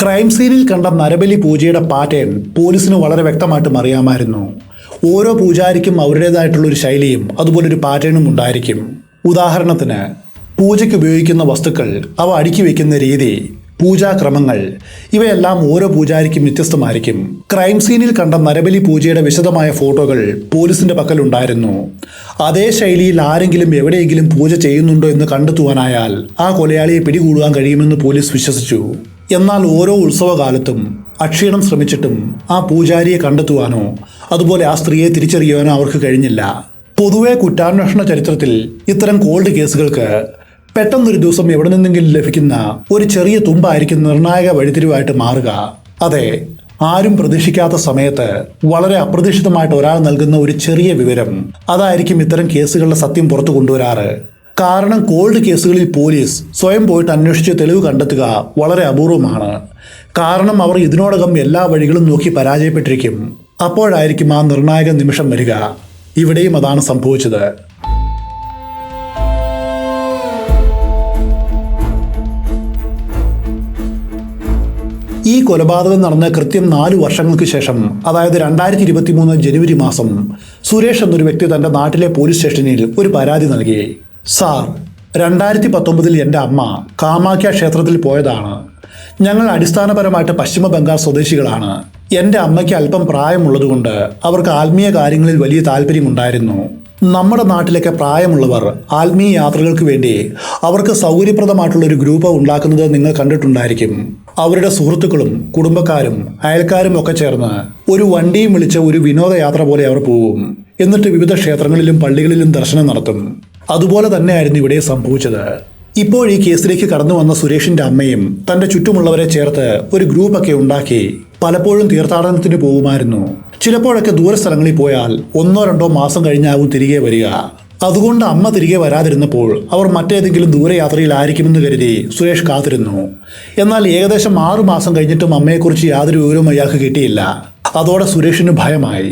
ക്രൈം സീനിൽ കണ്ട നരബലി പൂജയുടെ പാറ്റേൺ പോലീസിന് വളരെ വ്യക്തമായിട്ടും അറിയാമായിരുന്നു. ഓരോ പൂജാരിക്കും അവരുടേതായിട്ടുള്ളൊരു ശൈലിയും അതുപോലൊരു പാറ്റേണും ഉണ്ടായിരിക്കും. ഉദാഹരണത്തിന് പൂജയ്ക്ക് ഉപയോഗിക്കുന്ന വസ്തുക്കൾ, അവ അടുക്കി വയ്ക്കുന്ന രീതി, പൂജാക്രമങ്ങൾ, ഇവയെല്ലാം ഓരോ പൂജാരിക്കും വ്യത്യസ്തമായിരിക്കും. ക്രൈം സീനിൽ കണ്ട നരബലി പൂജയുടെ വിശദമായ ഫോട്ടോകൾ പോലീസിന്റെ പക്കലുണ്ടായിരുന്നു. അതേ ശൈലിയിൽ ആരെങ്കിലും എവിടെയെങ്കിലും പൂജ ചെയ്യുന്നുണ്ടോ എന്ന് കണ്ടെത്തുവാനായാൽ ആ കൊലയാളിയെ പിടികൂടുവാൻ കഴിയുമെന്ന് പോലീസ് വിശ്വസിച്ചു. എന്നാൽ ഓരോ ഉത്സവകാലത്തും അക്ഷീണം ശ്രമിച്ചിട്ടും ആ പൂജാരിയെ കണ്ടെത്തുവാനോ അതുപോലെ ആ സ്ത്രീയെ തിരിച്ചറിയുവാനോ അവർക്ക് കഴിഞ്ഞില്ല. പൊതുവെ കുറ്റാന്വേഷണ ചരിത്രത്തിൽ ഇത്തരം കോൾഡ് കേസുകൾക്ക് പെട്ടെന്നൊരു ദിവസം എവിടെ നിന്നെങ്കിലും ലഭിക്കുന്ന ഒരു ചെറിയ തുമ്പായിരിക്കും നിർണായക വഴിത്തിരിവായിട്ട് മാറുക. അതെ, ആരും പ്രതീക്ഷിക്കാത്ത സമയത്ത് വളരെ അപ്രതീക്ഷിതമായിട്ട് ഒരാൾ നൽകുന്ന ഒരു ചെറിയ വിവരം, അതായിരിക്കും ഇത്തരം കേസുകളുടെ സത്യം പുറത്തു കൊണ്ടുവരാറ്. കാരണം കോൾഡ് കേസുകളിൽ പോലീസ് സ്വയം പോയിട്ട് അന്വേഷിച്ച് തെളിവ് കണ്ടെത്തുക വളരെ അപൂർവമാണ്. കാരണം അവർ ഇതിനോടകം എല്ലാ വഴികളും നോക്കി പരാജയപ്പെട്ടിരിക്കും. അപ്പോഴായിരിക്കും ആ നിർണായക നിമിഷം വരിക. ഇവിടെയും അതാണ് സംഭവിച്ചത്. ഈ കൊലപാതകം നടന്ന കൃത്യം 4 വർഷങ്ങൾക്ക് ശേഷം, അതായത് 2023 ജനുവരി മാസം, സുരേഷ് എന്നൊരു വ്യക്തി തന്റെ നാട്ടിലെ പോലീസ് സ്റ്റേഷനിൽ ഒരു പരാതി നൽകി. സാർ, 2019 എൻ്റെ അമ്മ കാമാഖ്യ ക്ഷേത്രത്തിൽ പോയതാണ്. ഞങ്ങൾ അടിസ്ഥാനപരമായിട്ട് പശ്ചിമ ബംഗാൾ സ്വദേശികളാണ്. എൻ്റെ അമ്മയ്ക്ക് അല്പം പ്രായമുള്ളതുകൊണ്ട് അവർക്ക് ആത്മീയ കാര്യങ്ങളിൽ വലിയ താല്പര്യമുണ്ടായിരുന്നു. നമ്മുടെ നാട്ടിലൊക്കെ പ്രായമുള്ളവർ ആത്മീയ യാത്രകൾക്ക് വേണ്ടി അവർക്ക് സൗകര്യപ്രദമായിട്ടുള്ള ഒരു ഗ്രൂപ്പ് ഉണ്ടാക്കുന്നത് നിങ്ങൾ കണ്ടിട്ടുണ്ടായിരിക്കും. അവരുടെ സുഹൃത്തുക്കളും കുടുംബക്കാരും അയൽക്കാരും ഒക്കെ ചേർന്ന് ഒരു വണ്ടിയും വിളിച്ച് ഒരു വിനോദയാത്ര പോലെ അവർ പോകും. എന്നിട്ട് വിവിധ ക്ഷേത്രങ്ങളിലും പള്ളികളിലും ദർശനം നടത്തും. അതുപോലെ തന്നെയായിരുന്നു ഇവിടെ സംഭവിച്ചത്. ഇപ്പോൾ ഈ കേസിലേക്ക് കടന്നു വന്ന സുരേഷിന്റെ അമ്മയും തന്റെ ചുറ്റുമുള്ളവരെ ചേർത്ത് ഒരു ഗ്രൂപ്പൊക്കെ ഉണ്ടാക്കി പലപ്പോഴും തീർത്ഥാടനത്തിന് പോകുമായിരുന്നു. ചിലപ്പോഴൊക്കെ ദൂരസ്ഥലങ്ങളിൽ പോയാൽ 1-2 മാസം കഴിഞ്ഞാവും തിരികെ വരിക. അതുകൊണ്ട് അമ്മ തിരികെ വരാതിരുന്നപ്പോൾ അവർ മറ്റേതെങ്കിലും ദൂരയാത്രയിലായിരിക്കുമെന്ന് കരുതി സുരേഷ് കാത്തിരുന്നു. എന്നാൽ ഏകദേശം 6 മാസം കഴിഞ്ഞിട്ടും അമ്മയെക്കുറിച്ച് യാതൊരു വിവരവും അയാൾക്ക് കിട്ടിയില്ല. അതോടെ സുരേഷിന് ഭയമായി.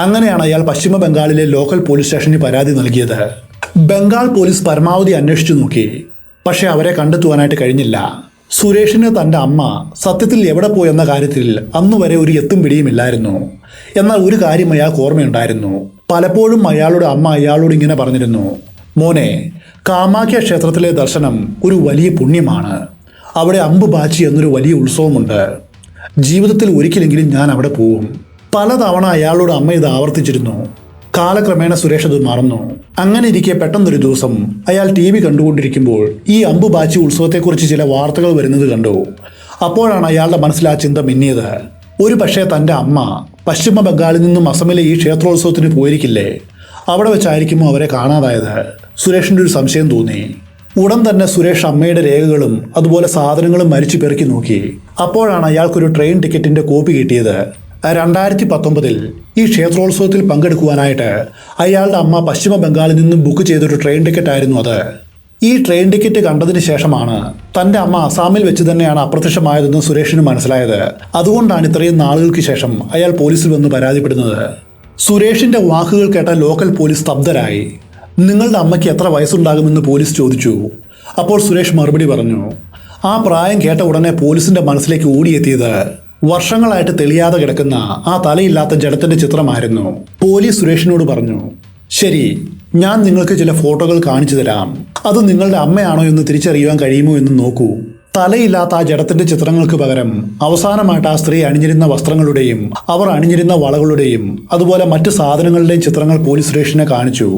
അങ്ങനെയാണ് അയാൾ പശ്ചിമ ബംഗാളിലെ ലോക്കൽ പോലീസ് സ്റ്റേഷനിൽ പരാതി നൽകിയത്. ബംഗാൾ പോലീസ് പരമാവധി അന്വേഷിച്ചു നോക്കി. പക്ഷെ അവരെ കണ്ടെത്തുവാനായിട്ട് കഴിഞ്ഞില്ല. സുരേഷിന് തൻ്റെ അമ്മ സത്യത്തിൽ എവിടെ പോയെന്ന കാര്യത്തിൽ അന്നുവരെ ഒരു എത്തും പിടിയുമില്ലായിരുന്നു. എന്നാൽ ഒരു കാര്യം അയാൾക്ക് ഓർമ്മയുണ്ടായിരുന്നു. പലപ്പോഴും അയാളുടെ അമ്മ അയാളോട് ഇങ്ങനെ പറഞ്ഞിരുന്നു: മോനെ, കാമാഖ്യ ക്ഷേത്രത്തിലെ ദർശനം ഒരു വലിയ പുണ്യമാണ്. അവിടെ അമ്പുബാച്ചി എന്നൊരു വലിയ ഉത്സവമുണ്ട്. ജീവിതത്തിൽ ഒരിക്കലെങ്കിലും ഞാൻ അവിടെ പോവും. പലതവണ അയാളോട് അമ്മ ഇത് ആവർത്തിച്ചിരുന്നു. കാലക്രമേണ സുരേഷ് അത് മറന്നു. അങ്ങനെ ഇരിക്കെ പെട്ടെന്നൊരു ദിവസം അയാൾ TV കണ്ടുകൊണ്ടിരിക്കുമ്പോൾ ഈ അമ്പുബാച്ചി ഉത്സവത്തെക്കുറിച്ച് ചില വാർത്തകൾ വരുന്നത് കണ്ടു. അപ്പോഴാണ് അയാളുടെ മനസ്സിൽ ആ ചിന്ത മിന്നിയത്. ഒരു പക്ഷേ തൻ്റെ അമ്മ പശ്ചിമ ബംഗാളിൽ നിന്നും അസമിലെ ഈ ക്ഷേത്രോത്സവത്തിന് പോയിരിക്കില്ലേ? അവിടെ വെച്ചായിരിക്കുമോ അവരെ കാണാതായത്? സുരേഷിൻ്റെ ഒരു സംശയം തോന്നി. ഉടൻ തന്നെ സുരേഷ് അമ്മയുടെ രേഖകളും അതുപോലെ സാധനങ്ങളും മരിച്ചു പെറുക്കി നോക്കി. അപ്പോഴാണ് അയാൾക്കൊരു ട്രെയിൻ ടിക്കറ്റിന്റെ കോപ്പി കിട്ടിയത്. 2019 ഈ ക്ഷേത്രോത്സവത്തിൽ പങ്കെടുക്കുവാനായിട്ട് അയാളുടെ അമ്മ പശ്ചിമ ബംഗാളിൽ നിന്നും ബുക്ക് ചെയ്തൊരു ട്രെയിൻ ടിക്കറ്റ് ആയിരുന്നു അത്. ഈ ട്രെയിൻ ടിക്കറ്റ് കണ്ടതിന് ശേഷമാണ് തൻ്റെ അമ്മ അസാമിൽ വെച്ച് തന്നെയാണ് അപ്രത്യക്ഷമായതെന്ന് സുരേഷിന് മനസ്സിലായത്. അതുകൊണ്ടാണ് ഇത്രയും നാളുകൾക്ക് ശേഷം അയാൾ പോലീസിൽ വന്ന് പരാതിപ്പെടുന്നത്. സുരേഷിന്റെ വാക്കുകൾ കേട്ട ലോക്കൽ പോലീസ് സ്തബ്ധരായി. നിങ്ങളുടെ അമ്മയ്ക്ക് എത്ര വയസ്സുണ്ടാകുമെന്ന് പോലീസ് ചോദിച്ചു. അപ്പോൾ സുരേഷ് മറുപടി പറഞ്ഞു. ആ പ്രായം കേട്ട ഉടനെ പോലീസിന്റെ മനസ്സിലേക്ക് ഓടിയെത്തിയത് വർഷങ്ങളായിട്ട് തെളിയാതെ കിടക്കുന്ന ആ തലയില്ലാത്ത ജഡത്തിന്റെ ചിത്രമായിരുന്നു. പോലീസ് സുരേഷിനോട് പറഞ്ഞു: ശരി, ഞാൻ നിങ്ങൾക്ക് ചില ഫോട്ടോകൾ കാണിച്ചു തരാം. അത് നിങ്ങളുടെ അമ്മയാണോ എന്ന് തിരിച്ചറിയുവാൻ കഴിയുമോ എന്ന് നോക്കൂ. തലയില്ലാത്ത ആ ജഡത്തിന്റെ ചിത്രങ്ങൾക്ക് പകരം അവസാനമായിട്ട് ആ സ്ത്രീ അണിഞ്ഞിരുന്ന വസ്ത്രങ്ങളുടെയും അവർ അണിഞ്ഞിരുന്ന വളകളുടെയും അതുപോലെ മറ്റ് സാധനങ്ങളുടെയും ചിത്രങ്ങൾ പോലീസ് സുരേഷിനെ കാണിച്ചു.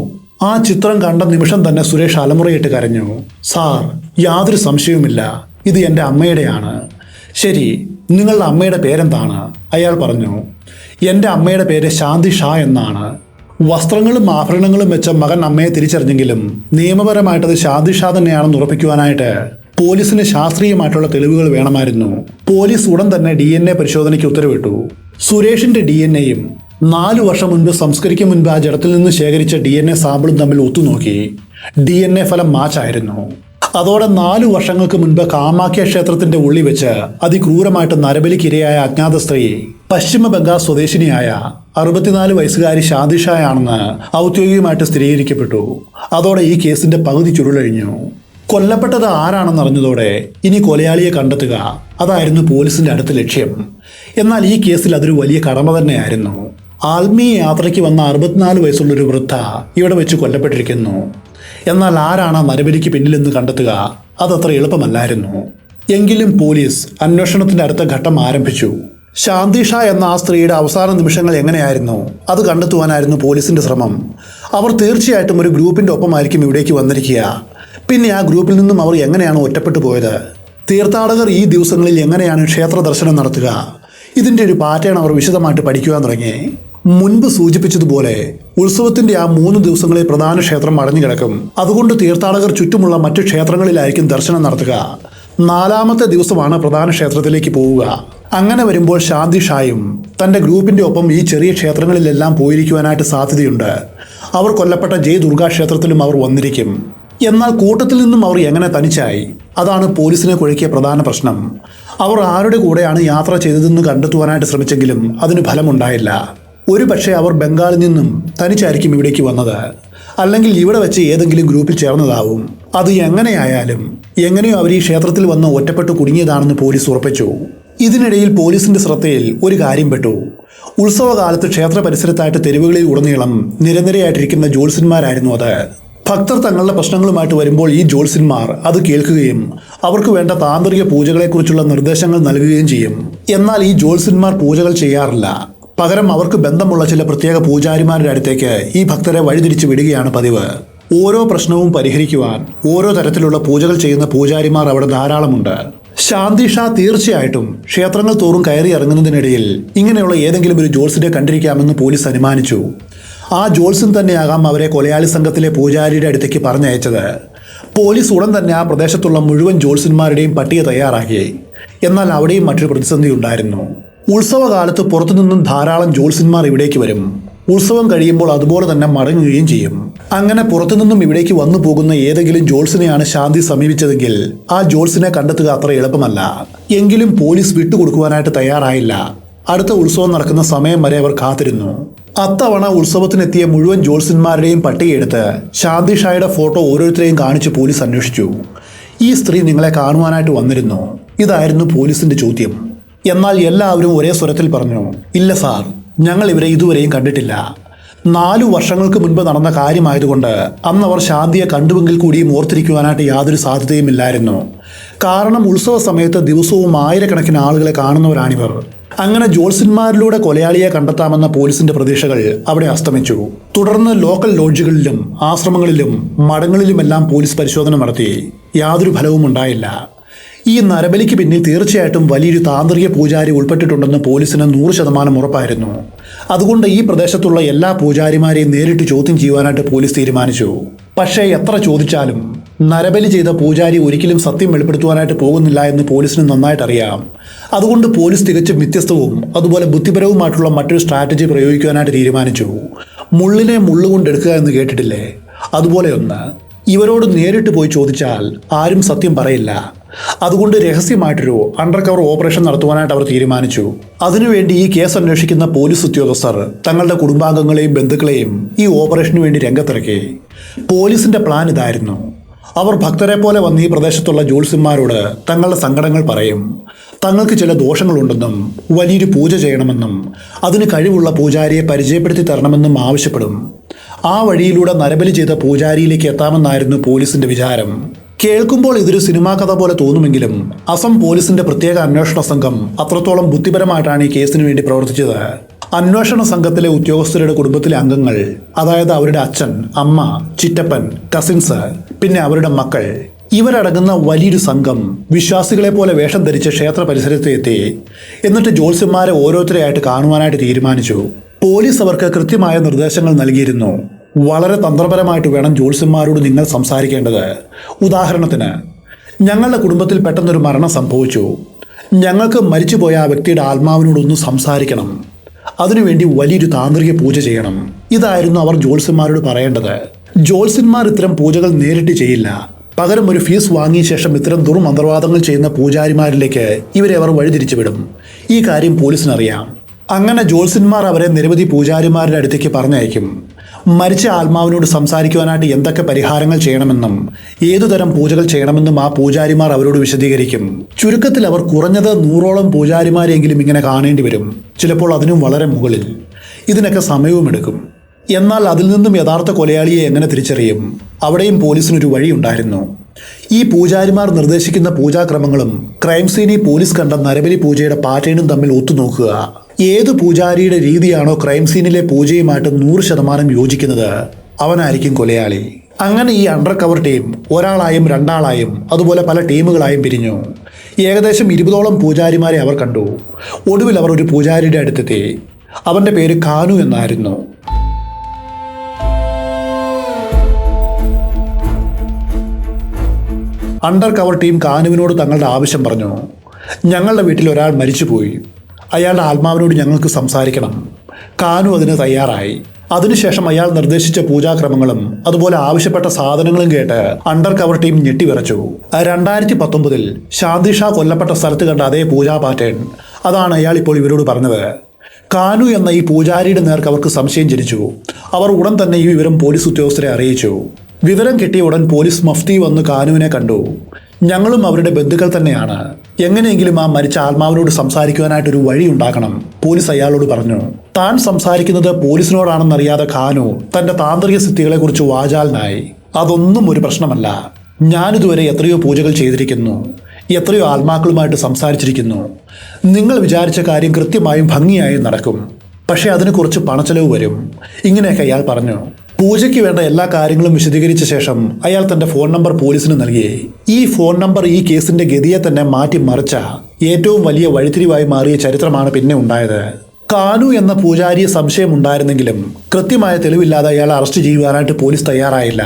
ആ ചിത്രം കണ്ട നിമിഷം തന്നെ സുരേഷ് അലമുറയിട്ട് കരഞ്ഞു. സാർ, യാതൊരു സംശയവുമില്ല, ഇത് എൻ്റെ അമ്മയുടെയാണ്. ശരി, നിങ്ങളുടെ അമ്മയുടെ പേരെന്താണ്? അയാൾ പറഞ്ഞു. എൻ്റെ അമ്മയുടെ പേര് ശാന്തി ഷാ എന്നാണ്. വസ്ത്രങ്ങളും ആഭരണങ്ങളും വെച്ച മകൻ അമ്മയെ തിരിച്ചറിഞ്ഞെങ്കിലും നിയമപരമായിട്ടത് ശാന്തി ഷാ തന്നെയാണെന്ന് ഉറപ്പിക്കുവാനായിട്ട് പോലീസിന് ശാസ്ത്രീയമായിട്ടുള്ള തെളിവുകൾ വേണമായിരുന്നു. പോലീസ് ഉടൻ തന്നെ DNA പരിശോധനയ്ക്ക് ഉത്തരവിട്ടു. സുരേഷിന്റെ DNAയും 4 വർഷം മുൻപ് സംസ്കരിക്കും മുൻപ് ആ ജഡത്തിൽ നിന്ന് ശേഖരിച്ച DNA സാമ്പിളും തമ്മിൽ ഒത്തുനോക്കി. DNA ഫലം മാച്ചായിരുന്നു. അതോടെ 4 വർഷങ്ങൾക്ക് മുൻപ് കാമാഖ്യ ക്ഷേത്രത്തിന്റെ ഉള്ളിൽ വെച്ച് അതിക്രൂരമായിട്ട് നരബലിക്കിരയായ അജ്ഞാത സ്ത്രീ പശ്ചിമ ബംഗാൾ സ്വദേശിനിയായ 64 വയസ്സുകാരി ശാന്തി ഷായാണെന്ന് ഔദ്യോഗികമായിട്ട് സ്ഥിരീകരിക്കപ്പെട്ടു. അതോടെ ഈ കേസിന്റെ പകുതി ചുരുളഴിഞ്ഞു. കൊല്ലപ്പെട്ടത് ആരാണെന്നറിഞ്ഞതോടെ ഇനി കൊലയാളിയെ കണ്ടെത്തുക, അതായിരുന്നു പോലീസിന്റെ അടുത്ത ലക്ഷ്യം. എന്നാൽ ഈ കേസിൽ അതൊരു വലിയ കടമ തന്നെയായിരുന്നു. ആത്മീയ യാത്രയ്ക്ക് വന്ന 64 വയസ്സുള്ളൊരു വൃദ്ധ ഇവിടെ വെച്ച് കൊല്ലപ്പെട്ടിരിക്കുന്നു. എന്നാൽ ആരാണ് നരബലിക്ക് പിന്നിലെന്ന് കണ്ടെത്തുക അതത്ര എളുപ്പമല്ലായിരുന്നു. എങ്കിലും പോലീസ് അന്വേഷണത്തിന്റെ അടുത്ത ഘട്ടം ആരംഭിച്ചു. ശാന്തി ഷാ എന്ന ആ സ്ത്രീയുടെ അവസാന നിമിഷങ്ങൾ എങ്ങനെയായിരുന്നു അത് കണ്ടെത്തുവാനായിരുന്നു പോലീസിന്റെ ശ്രമം. അവർ തീർച്ചയായിട്ടും ഒരു ഗ്രൂപ്പിന്റെ ഒപ്പമായിരിക്കും ഇവിടേക്ക് വന്നിരിക്കുക. പിന്നെ ആ ഗ്രൂപ്പിൽ നിന്നും അവർ എങ്ങനെയാണ് ഒറ്റപ്പെട്ടു പോയത്? തീർത്ഥാടകർ ഈ ദിവസങ്ങളിൽ എങ്ങനെയാണ് ക്ഷേത്ര ദർശനം നടത്തുക? ഇതിന്റെ ഒരു പാറ്റേൺ അവർ വിശദമായിട്ട് പഠിക്കുവാൻ തുടങ്ങി. മുൻപ് സൂചിപ്പിച്ചതുപോലെ ഉത്സവത്തിന്റെ ആ 3 ദിവസങ്ങളിൽ പ്രധാന ക്ഷേത്രം അടഞ്ഞു കിടക്കും. അതുകൊണ്ട് തീർത്ഥാടകർ ചുറ്റുമുള്ള മറ്റു ക്ഷേത്രങ്ങളിലായിരിക്കും ദർശനം നടത്തുക. 4ാമത്തെ ദിവസമാണ് പ്രധാന ക്ഷേത്രത്തിലേക്ക് പോവുക. അങ്ങനെ വരുമ്പോൾ ശാന്തി ഷായും തന്റെ ഗ്രൂപ്പിന്റെ ഒപ്പം ഈ ചെറിയ ക്ഷേത്രങ്ങളിലെല്ലാം പോയിരിക്കുവാനായിട്ട് സാധ്യതയുണ്ട്. അവർ കൊല്ലപ്പെട്ട ജയ് ദുർഗാ ക്ഷേത്രത്തിലും അവർ വന്നിരിക്കും. എന്നാൽ കൂട്ടത്തിൽ നിന്നും അവർ എങ്ങനെ തനിച്ചായി? അതാണ് പോലീസിനെ കുഴക്കിയ പ്രധാന പ്രശ്നം. അവർ ആരുടെ കൂടെയാണ് യാത്ര ചെയ്തതെന്ന് കണ്ടെത്തുവാനായിട്ട് ശ്രമിച്ചെങ്കിലും അതിന് ഫലമുണ്ടായില്ല. ഒരു പക്ഷേ അവർ ബംഗാളിൽ നിന്നും തനിച്ചായിരിക്കും ഇവിടേക്ക് വന്നത്. അല്ലെങ്കിൽ ഇവിടെ വെച്ച് ഏതെങ്കിലും ഗ്രൂപ്പിൽ ചേർന്നതാവും. അത് എങ്ങനെയായാലും എങ്ങനെയോ അവർ ഈ ക്ഷേത്രത്തിൽ വന്ന് ഒറ്റപ്പെട്ട് കുടുങ്ങിയതാണെന്ന് പോലീസ് ഉറപ്പിച്ചു. ഇതിനിടയിൽ പോലീസിന്റെ ശ്രദ്ധയിൽ ഒരു കാര്യം പെട്ടു. ഉത്സവകാലത്ത് ക്ഷേത്ര പരിസരത്തായിട്ട് തെരുവുകളിൽ ഉടനീളം നിരനിരയായിട്ടിരിക്കുന്ന ജ്യോത്സ്യന്മാരായിരുന്നു അത്. ഭക്തർ തങ്ങളുടെ പ്രശ്നങ്ങളുമായിട്ട് വരുമ്പോൾ ഈ ജ്യോത്സ്യന്മാർ അത് കേൾക്കുകയും അവർക്ക് വേണ്ട താന്ത്രിക പൂജകളെക്കുറിച്ചുള്ള നിർദ്ദേശങ്ങൾ നൽകുകയും ചെയ്യും. എന്നാൽ ഈ ജ്യോത്സ്യന്മാർ പൂജകൾ ചെയ്യാറില്ല. പകരം അവർക്ക് ബന്ധമുള്ള ചില പ്രത്യേക പൂജാരിമാരുടെ അടുത്തേക്ക് ഈ ഭക്തരെ വഴിതിരിച്ചു വിടുകയാണ് പതിവ്. ഓരോ പ്രശ്നവും പരിഹരിക്കുവാൻ ഓരോ തരത്തിലുള്ള പൂജകൾ ചെയ്യുന്ന പൂജാരിമാർ അവിടെ ധാരാളമുണ്ട്. ശാന്തി ഷാ തീർച്ചയായിട്ടും ക്ഷേത്രങ്ങൾ തോറും കയറി ഇറങ്ങുന്നതിനിടയിൽ ഇങ്ങനെയുള്ള ഏതെങ്കിലും ഒരു ജ്യോത്സ്യനെ കണ്ടിരിക്കാമെന്ന് പോലീസ് അനുമാനിച്ചു. ആ ജ്യോത്സ്യൻ തന്നെയാകാം അവരെ കൊലയാളി സംഘത്തിലെ പൂജാരിയുടെ അടുത്തേക്ക് പറഞ്ഞയച്ചത്. പോലീസ് ഉടൻ തന്നെ ആ പ്രദേശത്തുള്ള മുഴുവൻ ജ്യോത്സ്യന്മാരുടെയും പട്ടിക തയ്യാറാക്കി. എന്നാൽ അവിടെയും മറ്റൊരു പ്രതിസന്ധി ഉണ്ടായിരുന്നു. ഉത്സവകാലത്ത് പുറത്തുനിന്നും ധാരാളം ജ്യോത്സ്യന്മാർ ഇവിടേക്ക് വരും. ഉത്സവം കഴിയുമ്പോൾ അതുപോലെ തന്നെ മടങ്ങുകയും ചെയ്യും. അങ്ങനെ പുറത്തുനിന്നും ഇവിടേക്ക് വന്നു പോകുന്ന ഏതെങ്കിലും ജ്യോത്സ്യനെയാണ് ശാന്തി സമീപിച്ചതെങ്കിൽ ആ ജ്യോത്സ്യനെ കണ്ടെത്തുക അത്ര എളുപ്പമല്ല. എങ്കിലും പോലീസ് വിട്ടുകൊടുക്കുവാനായിട്ട് തയ്യാറായില്ല. അടുത്ത ഉത്സവം നടക്കുന്ന സമയം വരെ അവർ കാത്തിരുന്നു. അത്തവണ ഉത്സവത്തിനെത്തിയ മുഴുവൻ ജ്യോത്സ്യന്മാരുടെയും പട്ടികയെടുത്ത് ശാന്തി ഷായുടെ ഫോട്ടോ ഓരോരുത്തരെയും കാണിച്ച് പോലീസ് അന്വേഷിച്ചു. ഈ സ്ത്രീ നിങ്ങളെ കാണുവാനായിട്ട് വന്നിരുന്നു? ഇതായിരുന്നു പോലീസിന്റെ ചോദ്യം. എന്നാൽ എല്ലാവരും ഒരേ സ്വരത്തിൽ പറഞ്ഞു, ഇല്ല സാർ, ഞങ്ങൾ ഇവരെ ഇതുവരെയും കണ്ടിട്ടില്ല. 4 വർഷങ്ങൾക്ക് മുൻപ് നടന്ന കാര്യമായതുകൊണ്ട് അന്ന് അവർ ശാന്തിയെ കണ്ടുവെങ്കിൽ കൂടിയും ഓർത്തിരിക്കുവാനായിട്ട് യാതൊരു സാധ്യതയുമില്ലായിരുന്നു. കാരണം ഉത്സവ സമയത്ത് ദിവസവും ആയിരക്കണക്കിന് ആളുകളെ കാണുന്നവരാണിവർ. അങ്ങനെ ജ്യോത്സ്യന്മാരിലൂടെ കൊലയാളിയെ കണ്ടെത്താമെന്ന പോലീസിന്റെ പ്രതീക്ഷകൾ അവിടെ അസ്തമിച്ചു. തുടർന്ന് ലോക്കൽ ലോഡ്ജുകളിലും ആശ്രമങ്ങളിലും മഠങ്ങളിലുമെല്ലാം പോലീസ് പരിശോധന നടത്തി. യാതൊരു ഫലവും ഉണ്ടായില്ല. ഈ നരബലിക്ക് പിന്നിൽ തീർച്ചയായിട്ടും വലിയൊരു താന്ത്രിക പൂജാരി ഉൾപ്പെട്ടിട്ടുണ്ടെന്ന് പോലീസിന് 100% ഉറപ്പായിരുന്നു. അതുകൊണ്ട് ഈ പ്രദേശത്തുള്ള എല്ലാ പൂജാരിമാരെയും നേരിട്ട് ചോദ്യം ചെയ്യുവാനായിട്ട് പോലീസ് തീരുമാനിച്ചു. പക്ഷേ എത്ര ചോദിച്ചാലും നരബലി ചെയ്ത പൂജാരി ഒരിക്കലും സത്യം വെളിപ്പെടുത്തുവാനായിട്ട് പോകുന്നില്ല എന്ന് പോലീസിന് നന്നായിട്ട് അറിയാം. അതുകൊണ്ട് പോലീസ് തികച്ചും വ്യത്യസ്തവും അതുപോലെ ബുദ്ധിപരവുമായിട്ടുള്ള മറ്റൊരു സ്ട്രാറ്റജി പ്രയോഗിക്കുവാനായിട്ട് തീരുമാനിച്ചു. മുള്ളിനെ മുള്ളുകൊണ്ടെടുക്കുക എന്ന് കേട്ടിട്ടില്ലേ? അതുപോലെ ഒന്ന്. ഇവരോട് നേരിട്ട് പോയി ചോദിച്ചാൽ ആരും സത്യം പറയില്ല. അതുകൊണ്ട് രഹസ്യമായിട്ടൊരു അണ്ടർ കവർ ഓപ്പറേഷൻ നടത്തുവാനായിട്ട് അവർ തീരുമാനിച്ചു. അതിനുവേണ്ടി ഈ കേസ് അന്വേഷിക്കുന്ന പോലീസ് ഉദ്യോഗസ്ഥർ തങ്ങളുടെ കുടുംബാംഗങ്ങളെയും ബന്ധുക്കളെയും ഈ ഓപ്പറേഷന് വേണ്ടി രംഗത്തിറക്കി. പോലീസിന്റെ പ്ലാൻ ഇതായിരുന്നു. അവർ ഭക്തരെ പോലെ വന്ന് ഈ പ്രദേശത്തുള്ള ജ്യോത്സ്യന്മാരോട് തങ്ങളുടെ സങ്കടങ്ങൾ പറയും. തങ്ങൾക്ക് ചില ദോഷങ്ങളുണ്ടെന്നും വലിയൊരു പൂജ ചെയ്യണമെന്നും അതിന് കഴിവുള്ള പൂജാരിയെ പരിചയപ്പെടുത്തി തരണമെന്നും ആവശ്യപ്പെടും. ആ വഴിയിലൂടെ നരബലി ചെയ്ത പൂജാരിയിലേക്ക് എത്താമെന്നായിരുന്നു പോലീസിന്റെ വിചാരം. കേൾക്കുമ്പോൾ ഇതൊരു സിനിമാ കഥ പോലെ തോന്നുമെങ്കിലും അസം പോലീസിന്റെ പ്രത്യേക അന്വേഷണ സംഘം അത്രത്തോളം ബുദ്ധിപരമായിട്ടാണ് ഈ കേസിന് വേണ്ടി പ്രവർത്തിച്ചത്. അന്വേഷണ സംഘത്തിലെ ഉദ്യോഗസ്ഥരുടെ കുടുംബത്തിലെ അംഗങ്ങൾ, അതായത് അവരുടെ അച്ഛൻ, അമ്മ, ചിറ്റപ്പൻ, കസിൻസ്, പിന്നെ അവരുടെ മക്കൾ, ഇവരടങ്ങുന്ന വലിയൊരു സംഘം വിശ്വാസികളെ പോലെ വേഷം ധരിച്ച് ക്ഷേത്ര പരിസരത്ത് എത്തി. എന്നിട്ട് ജ്യോത്സ്യന്മാരെ ഓരോരുത്തരെയായിട്ട് കാണുവാനായിട്ട് തീരുമാനിച്ചു. പോലീസ് അവർക്ക് കൃത്യമായ നിർദ്ദേശങ്ങൾ നൽകിയിരുന്നു. വളരെ തന്ത്രപരമായിട്ട് വേണം ജ്യോത്സ്യന്മാരോട് നിങ്ങൾ സംസാരിക്കേണ്ടത്. ഉദാഹരണത്തിന്, ഞങ്ങളുടെ കുടുംബത്തിൽ പെട്ടെന്നൊരു മരണം സംഭവിച്ചു. ഞങ്ങൾക്ക് മരിച്ചുപോയ ആ വ്യക്തിയുടെ ആത്മാവിനോടൊന്ന് സംസാരിക്കണം. അതിനുവേണ്ടി വലിയൊരു താന്ത്രിക പൂജ ചെയ്യണം. ഇതായിരുന്നു അവർ ജ്യോത്സ്യന്മാരോട് പറയേണ്ടത്. ജ്യോത്സ്യന്മാർ ഇത്തരം പൂജകൾ നേരിട്ട് ചെയ്യില്ല. പകരം ഒരു ഫീസ് വാങ്ങിയ ശേഷം ഇത്തരം ദുർമന്ത്രവാദങ്ങൾ ചെയ്യുന്ന പൂജാരിമാരിലേക്ക് ഇവരെ അവർ വഴിതിരിച്ചുവിടും. ഈ കാര്യം പോലീസിനറിയാം. അങ്ങനെ ജ്യോത്സ്യന്മാർ അവരെ നിരവധി പൂജാരിമാരുടെ അടുത്തേക്ക് പറഞ്ഞയക്കും. മരിച്ച ആത്മാവിനോട് സംസാരിക്കുവാനായിട്ട് എന്തൊക്കെ പരിഹാരങ്ങൾ ചെയ്യണമെന്നും ഏതുതരം പൂജകൾ ചെയ്യണമെന്നും ആ പൂജാരിമാർ അവരോട് വിശദീകരിക്കും. ചുരുക്കത്തിൽ അവർ കുറഞ്ഞത് 100ഓളം പൂജാരിമാരെങ്കിലും ഇങ്ങനെ കാണേണ്ടി വരും. ചിലപ്പോൾ അതിനും വളരെ മുകളിൽ. ഇതിനൊക്കെ സമയവുമെടുക്കും. എന്നാൽ അതിൽ നിന്നും യഥാർത്ഥ കൊലയാളിയെ എങ്ങനെ തിരിച്ചറിയും? അവിടെയും പോലീസിനൊരു വഴിയുണ്ടായിരുന്നു. ഈ പൂജാരിമാർ നിർദ്ദേശിക്കുന്ന പൂജാക്രമങ്ങളും ക്രൈം സീനിൽ പോലീസ് കണ്ട നരബലി പൂജയുടെ പാറ്റേണും തമ്മിൽ ഒത്തുനോക്കുക. ഏത് പൂജാരിയുടെ രീതിയാണോ ക്രൈം സീനിലെ പൂജയുമായിട്ട് 100% യോജിക്കുന്നത്, അവനായിരിക്കും കൊലയാളി. അങ്ങനെ ഈ അണ്ടർ കവർ ടീം ഒരാളായും രണ്ടാളായും അതുപോലെ പല ടീമുകളായും പിരിഞ്ഞു. ഏകദേശം 20ഓളം പൂജാരിമാരെ അവർ കണ്ടു. ഒടുവിൽ അവർ ഒരു പൂജാരിയുടെ അടുത്തെത്തി. അവൻ്റെ പേര് കാനു എന്നായിരുന്നു. അണ്ടർ കവർ ടീം കാനുവിനോട് തങ്ങളുടെ ആവശ്യം പറഞ്ഞു. ഞങ്ങളുടെ വീട്ടിൽ ഒരാൾ മരിച്ചുപോയി. അയാളുടെ ആത്മാവിനോട് ഞങ്ങൾക്ക് സംസാരിക്കണം. കാനു അതിന് തയ്യാറായി. അതിനുശേഷം അയാൾ നിർദ്ദേശിച്ച പൂജാക്രമങ്ങളും അതുപോലെ ആവശ്യപ്പെട്ട സാധനങ്ങളും കേട്ട് അണ്ടർ കവർ ടീം ഞെട്ടിവിറച്ചു. 2019 ശാന്തി ഷാ കൊല്ലപ്പെട്ട സ്ഥലത്ത് കണ്ട അതേ പൂജാ പാറ്റേൺ, അതാണ് അയാൾ ഇപ്പോൾ ഇവരോട് പറഞ്ഞത്. കാനു എന്ന ഈ പൂജാരിയുടെ നേർക്ക് അവർക്ക് സംശയം ജനിച്ചു. അവർ ഉടൻ തന്നെ ഈ വിവരം പോലീസ് ഉദ്യോഗസ്ഥരെ അറിയിച്ചു. വിവരം കിട്ടിയ ഉടൻ പോലീസ് മഫ്തി വന്ന് കാനുവിനെ കണ്ടു. ഞങ്ങളും അവരുടെ ബന്ധുക്കൾ തന്നെയാണ്. എങ്ങനെയെങ്കിലും ആ മരിച്ച ആത്മാവിനോട് സംസാരിക്കുവാനായിട്ടൊരു വഴി ഉണ്ടാക്കണം, പോലീസ് അയാളോട് പറഞ്ഞു. താൻ സംസാരിക്കുന്നത് പോലീസിനോടാണെന്നറിയാതെ കാനു തന്റെ താന്ത്രിക സിദ്ധികളെക്കുറിച്ച് വാചാലനായി. അതൊന്നും ഒരു പ്രശ്നമല്ല. ഞാനിതുവരെ എത്രയോ പൂജകൾ ചെയ്തിരിക്കുന്നു, എത്രയോ ആത്മാക്കളുമായിട്ട് സംസാരിച്ചിരിക്കുന്നു. നിങ്ങൾ വിചാരിച്ച കാര്യം കൃത്യമായും ഭംഗിയായും നടക്കും. പക്ഷേ അതിന് കുറച്ച് പണച്ചെലവ് വരും. ഇങ്ങനെയൊക്കെ അയാൾ പറഞ്ഞു. പൂജയ്ക്ക് വേണ്ട എല്ലാ കാര്യങ്ങളും വിശദീകരിച്ച ശേഷം അയാൾ തന്റെ ഫോൺ നമ്പർ പോലീസിന് നൽകി. ഈ ഫോൺ നമ്പർ ഈ കേസിന്റെ ഗതിയെ തന്നെ മാറ്റിമറിച്ച ഏറ്റവും വലിയ വഴിത്തിരിവായി മാറിയ ചരിത്രമാണ് പിന്നെ ഉണ്ടായത്. കാനു എന്ന പൂജാരിയെ സംശയമുണ്ടായിരുന്നെങ്കിലും കൃത്യമായ തെളിവില്ലാതെ അയാളെ അറസ്റ്റ് ചെയ്യുവാനായിട്ട് പോലീസ് തയ്യാറായില്ല.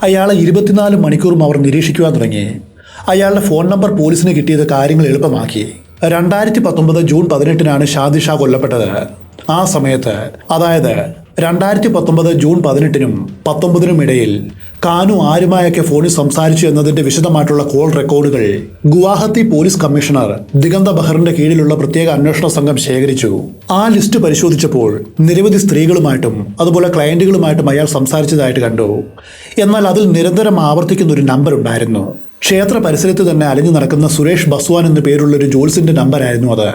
അയാളെ 24 മണിക്കൂറും അവർ നിരീക്ഷിക്കുവാൻ തുടങ്ങി. അയാളുടെ ഫോൺ നമ്പർ പോലീസിന് കിട്ടിയത് കാര്യങ്ങൾ എളുപ്പമാക്കി. 2019 ജൂൺ 18-നാണ് ഷാദി ഷാ കൊല്ലപ്പെട്ടത്. ആ സമയത്ത്, അതായത് 2019 ജൂൺ 18-നും 19-നും ഇടയിൽ കാനു ആരുമായൊക്കെ ഫോണിൽ സംസാരിച്ചു എന്നതിന്റെ വിശദമായിട്ടുള്ള കോൾ റെക്കോർഡുകൾ ഗുവാഹത്തി പോലീസ് കമ്മീഷണർ ദിഗന്ത ബഹറിന്റെ കീഴിലുള്ള പ്രത്യേക അന്വേഷണ സംഘം ശേഖരിച്ചു. ആ ലിസ്റ്റ് പരിശോധിച്ചപ്പോൾ നിരവധി സ്ത്രീകളുമായിട്ടും അതുപോലെ ക്ലയന്റുകളുമായിട്ടും അയാൾ സംസാരിച്ചതായിട്ട് കണ്ടു. എന്നാൽ അതിൽ നിരന്തരം ആവർത്തിക്കുന്ന ഒരു നമ്പർ ഉണ്ടായിരുന്നു. ക്ഷേത്ര പരിസരത്ത് തന്നെ അലഞ്ഞു നടക്കുന്ന സുരേഷ് ബസ്വാൻ എന്ന പേരുള്ള ഒരു ജോൾസിന്റെ നമ്പറായിരുന്നു അത്.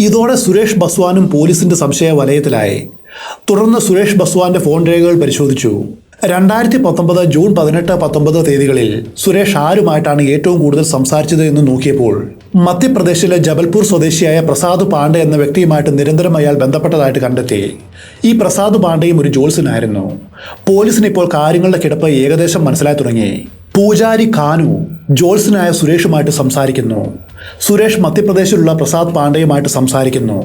ഇതോടെ സുരേഷ് ബസ്വാനും പോലീസിന്റെ സംശയ വലയത്തിലായി. തുടർന്ന് സുരേഷ് ബസ്വാന്റെ ഫോൺ രേഖകൾ പരിശോധിച്ചു. 2019 ജൂൺ 18, 19 തീയതികളിൽ സുരേഷ് ആരുമായിട്ടാണ് ഏറ്റവും കൂടുതൽ സംസാരിച്ചത് എന്ന് നോക്കിയപ്പോൾ മധ്യപ്രദേശിലെ ജബൽപൂർ സ്വദേശിയായ പ്രസാദ് പാണ്ഡെ എന്ന വ്യക്തിയുമായിട്ട് നിരന്തരം അയാൾ ബന്ധപ്പെട്ടതായിട്ട് കണ്ടെത്തി. ഈ പ്രസാദ് പാണ്ഡെയും ഒരു ജോൾസനായിരുന്നു. പോലീസിന് ഇപ്പോൾ കാര്യങ്ങളുടെ കിടപ്പ് ഏകദേശം മനസ്സിലായി തുടങ്ങി. പൂജാരി കാനു ജോൾസനായ സുരേഷുമായിട്ട് സംസാരിക്കുന്നു. സുരേഷ് മധ്യപ്രദേശിലുള്ള പ്രസാദ് പാണ്ഡെയുമായിട്ട് സംസാരിക്കുന്നു.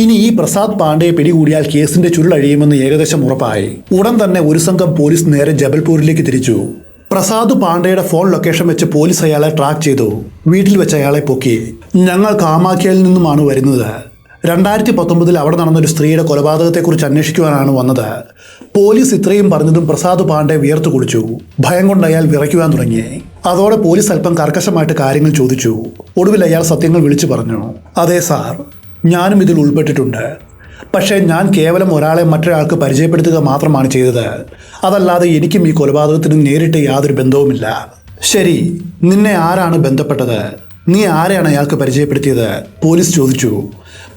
ഇനി ഈ പ്രസാദ് പാണ്ഡെയെ പിടികൂടിയാൽ കേസിന്റെ ചുരുളഴിയുമെന്ന് ഏകദേശം ഉറപ്പായി. ഉടൻ തന്നെ ഒരു സംഘം പോലീസ് നേരെ ജബൽപൂരിലേക്ക് തിരിച്ചു. പ്രസാദ് പാണ്ഡെയുടെ ഫോൺ ലൊക്കേഷൻ വെച്ച് പോലീസ് അയാളെ ട്രാക്ക് ചെയ്തു. വീട്ടിൽ വെച്ച് അയാളെ പൊക്കി. ഞങ്ങൾ കാമാഖ്യയിൽ നിന്നുമാണ് വരുന്നത്. 2019 അവിടെ നടന്നൊരു സ്ത്രീയുടെ കൊലപാതകത്തെക്കുറിച്ച് അന്വേഷിക്കുവാനാണ് വന്നത്. പോലീസ് ഇത്രയും പറഞ്ഞതും പ്രസാദ് പാണ്ഡെ വിയർത്തു കുളിച്ചു. ഭയം കൊണ്ട് അയാൾ വിറയ്ക്കുവാൻ തുടങ്ങി. അതോടെ പോലീസ് അല്പം കർക്കശമായിട്ട് കാര്യങ്ങൾ ചോദിച്ചു. ഒടുവിൽ അയാൾ സത്യങ്ങൾ വിളിച്ചു പറഞ്ഞു. അതെ സാർ, ഞാനും ഇതിൽ ഉൾപ്പെട്ടിട്ടുണ്ട്. പക്ഷേ ഞാൻ കേവലം ഒരാളെ മറ്റൊരാൾക്ക് പരിചയപ്പെടുത്തുക മാത്രമാണ് ചെയ്തത്. അതല്ലാതെ എനിക്കും ഈ കൊലപാതകത്തിന് നേരിട്ട് യാതൊരു ബന്ധവുമില്ല. ശരി, നിന്നെ ആരാണ് ബന്ധപ്പെട്ടത്? നീ ആരെയാണ് അയാൾക്ക് പരിചയപ്പെടുത്തിയത്? പോലീസ് ചോദിച്ചു.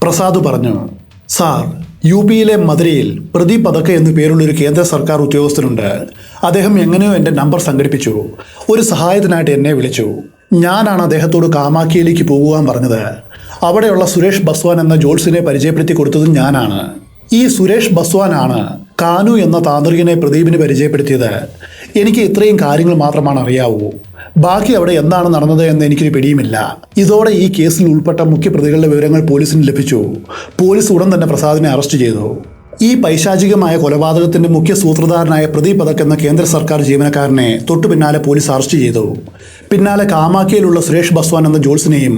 പ്രസാദ് പറഞ്ഞു, സാർ, UP-യിലെ മധുരയിൽ പ്രദീപ് പതക്ക എന്നു പേരുള്ളൊരു കേന്ദ്ര സർക്കാർ ഉദ്യോഗസ്ഥനുണ്ട്. അദ്ദേഹം എങ്ങനെയോ എൻ്റെ നമ്പർ സംഘടിപ്പിച്ചു. ഒരു സഹായത്തിനായിട്ട് എന്നെ വിളിച്ചു. ഞാനാണ് അദ്ദേഹത്തോട് കാമാഖ്യയിലേക്ക് പോകുവാൻ പറഞ്ഞത്. അവിടെയുള്ള സുരേഷ് ബസ്വാൻ എന്ന ജോൾസിനെ പരിചയപ്പെടുത്തി കൊടുത്തതും ഞാനാണ്. ഈ സുരേഷ് ബസ്വാനാണ് കാനു എന്ന താന്ത്രികനെ പ്രദീപിന് പരിചയപ്പെടുത്തിയത്. എനിക്ക് ഇത്രയും കാര്യങ്ങൾ മാത്രമാണ് അറിയാവൂ. ബാക്കി അവിടെ എന്താണ് നടന്നത് എന്ന് എനിക്കൊരു പിടിയുമില്ല. ഇതോടെ ഈ കേസിൽ ഉൾപ്പെട്ട മുഖ്യപ്രതികളുടെ വിവരങ്ങൾ പോലീസിന് ലഭിച്ചു. പോലീസ് ഉടൻ തന്നെ പ്രസാദിനെ അറസ്റ്റ് ചെയ്തു. ഈ പൈശാചികമായ കൊലപാതകത്തിന്റെ മുഖ്യ സൂത്രധാരനായ പ്രദീപ് പതക് എന്ന കേന്ദ്ര സർക്കാർ ജീവനക്കാരനെ തൊട്ടു പിന്നാലെ പോലീസ് അറസ്റ്റ് ചെയ്തു. പിന്നാലെ കാമാഖ്യയിലുള്ള സുരേഷ് ബസ്വാൻ എന്ന ജോൾസിനെയും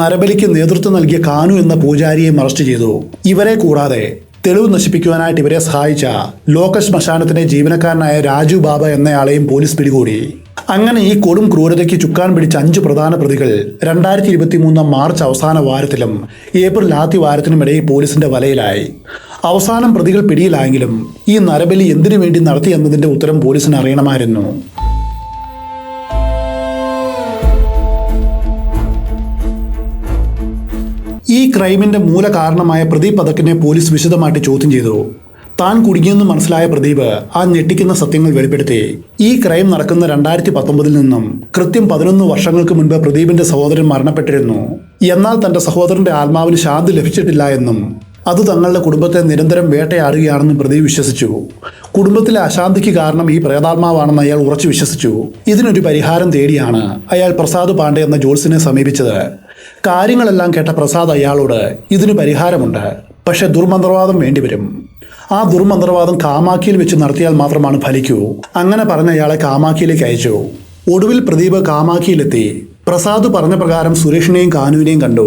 നരബലിക്ക് നേതൃത്വം നൽകിയ കാനു എന്ന പൂജാരിയെയും അറസ്റ്റ് ചെയ്തു. ഇവരെ കൂടാതെ തെളിവ് നശിപ്പിക്കുവാനായിട്ട് ഇവരെ സഹായിച്ച ലോക ശ്മശാനത്തിലെ ജീവനക്കാരനായ രാജു ബാബ എന്നയാളെയും പോലീസ് പിടികൂടി. അങ്ങനെ ഈ കൊടും ക്രൂരതയ്ക്ക് ചുക്കാൻ പിടിച്ച 5 പ്രധാന പ്രതികൾ 2023 മാർച്ച് അവസാന വാരത്തിലും ഏപ്രിൽ ആദ്യ വാരത്തിനുമിടയിൽ പോലീസിന്റെ വലയിലായി. അവസാനം പ്രതികൾ പിടിയിലായെങ്കിലും ഈ നരബലി എന്തിനു വേണ്ടി നടത്തി എന്നതിന്റെ ഉത്തരം പോലീസിന് അറിയണമായിരുന്നു. ഈ ക്രൈമിന്റെ മൂല കാരണമായ പ്രദീപ് പതക്കിനെ പോലീസ് വിശദമായിട്ട് ചോദ്യം ചെയ്തു. താൻ കുടുങ്ങിയെന്ന് മനസ്സിലായ പ്രദീപ് ആ ഞെട്ടിക്കുന്ന സത്യങ്ങൾ വെളിപ്പെടുത്തി. ഈ ക്രൈം നടക്കുന്ന 2019 നിന്നും കൃത്യം 11 വർഷങ്ങൾക്ക് മുൻപ് പ്രദീപിന്റെ സഹോദരൻ മരണപ്പെട്ടിരുന്നു. എന്നാൽ തന്റെ സഹോദരന്റെ ആത്മാവിന് ശാന്തി ലഭിച്ചിട്ടില്ല എന്നും അത് തങ്ങളുടെ കുടുംബത്തെ നിരന്തരം വേട്ടയാടുകയാണെന്നും പ്രദീപ് വിശ്വസിച്ചു. കുടുംബത്തിലെ അശാന്തിക്ക് കാരണം ഈ പ്രേതാത്മാവാണെന്ന് അയാൾ ഉറച്ചു വിശ്വസിച്ചു. ഇതിനൊരു പരിഹാരം തേടിയാണ് അയാൾ പ്രസാദ് പാണ്ഡെ എന്ന ജോൾസിനെ സമീപിച്ചത്. കാര്യങ്ങളെല്ലാം കേട്ട പ്രസാദ് അയാളോട്, ഇതിന് പരിഹാരമുണ്ട്, പക്ഷെ ദുർമന്ത്രവാദം വേണ്ടിവരും. ആ ദുർമന്ത്രവാദം കാമാഖ്യയിൽ വെച്ച് നടത്തിയാൽ മാത്രമാണ് ഫലിക്കൂ. അങ്ങനെ പറഞ്ഞ അയാളെ കാമാഖ്യയിലേക്ക് അയച്ചു. ഒടുവിൽ പ്രദീപ് കാമാഖ്യയിലെത്തി. പ്രസാദ് പറഞ്ഞ പ്രകാരം സുരേഷിനെയും കാനുവിനെയും കണ്ടു.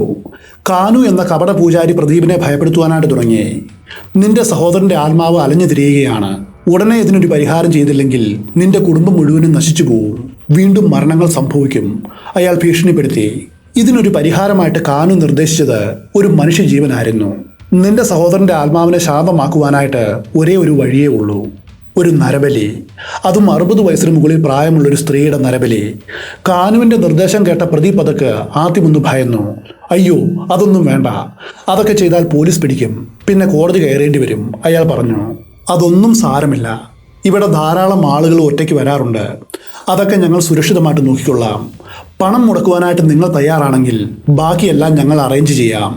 കാനു എന്ന കപട പൂജാരി പ്രദീപിനെ ഭയപ്പെടുത്തുവാനായിട്ട് തുടങ്ങി. നിന്റെ സഹോദരന്റെ ആത്മാവ് അലഞ്ഞു തിരിയുകയാണ്. ഉടനെ ഇതിനൊരു പരിഹാരം ചെയ്തില്ലെങ്കിൽ നിന്റെ കുടുംബം മുഴുവനും നശിച്ചു പോവും. വീണ്ടും മരണങ്ങൾ സംഭവിക്കും. അയാൾ ഭീഷണിപ്പെടുത്തി. ഇതിനൊരു പരിഹാരമായിട്ട് കാനു നിർദ്ദേശിച്ചത് ഒരു മനുഷ്യജീവനായിരുന്നു. നിന്റെ സഹോദരന്റെ ആത്മാവിനെ ശാന്തമാക്കുവാനായിട്ട് ഒരേ ഒരു വഴിയേ ഉള്ളൂ, ഒരു നരബലി. അതും 60 വയസ്സിന് മുകളിൽ പ്രായമുള്ളൊരു സ്ത്രീയുടെ നരബലി. കാനുവിന്റെ നിർദ്ദേശം കേട്ട പ്രദീപ് പതക്ക് ആദ്യമൊന്ന് ഭയന്നു. അയ്യോ, അതൊന്നും വേണ്ട, അതൊക്കെ ചെയ്താൽ പോലീസ് പിടിക്കും, പിന്നെ കോടതി കയറേണ്ടി വരും. അയാൾ പറഞ്ഞു, അതൊന്നും സാരമില്ല. ഇവിടെ ധാരാളം ആളുകൾ ഒറ്റയ്ക്ക് വരാറുണ്ട്. അതൊക്കെ ഞങ്ങൾ സുരക്ഷിതമായിട്ട് നോക്കിക്കൊള്ളാം. പണം മുടക്കുവാനായിട്ട് നിങ്ങൾ തയ്യാറാണെങ്കിൽ ബാക്കിയെല്ലാം ഞങ്ങൾ അറേഞ്ച് ചെയ്യാം.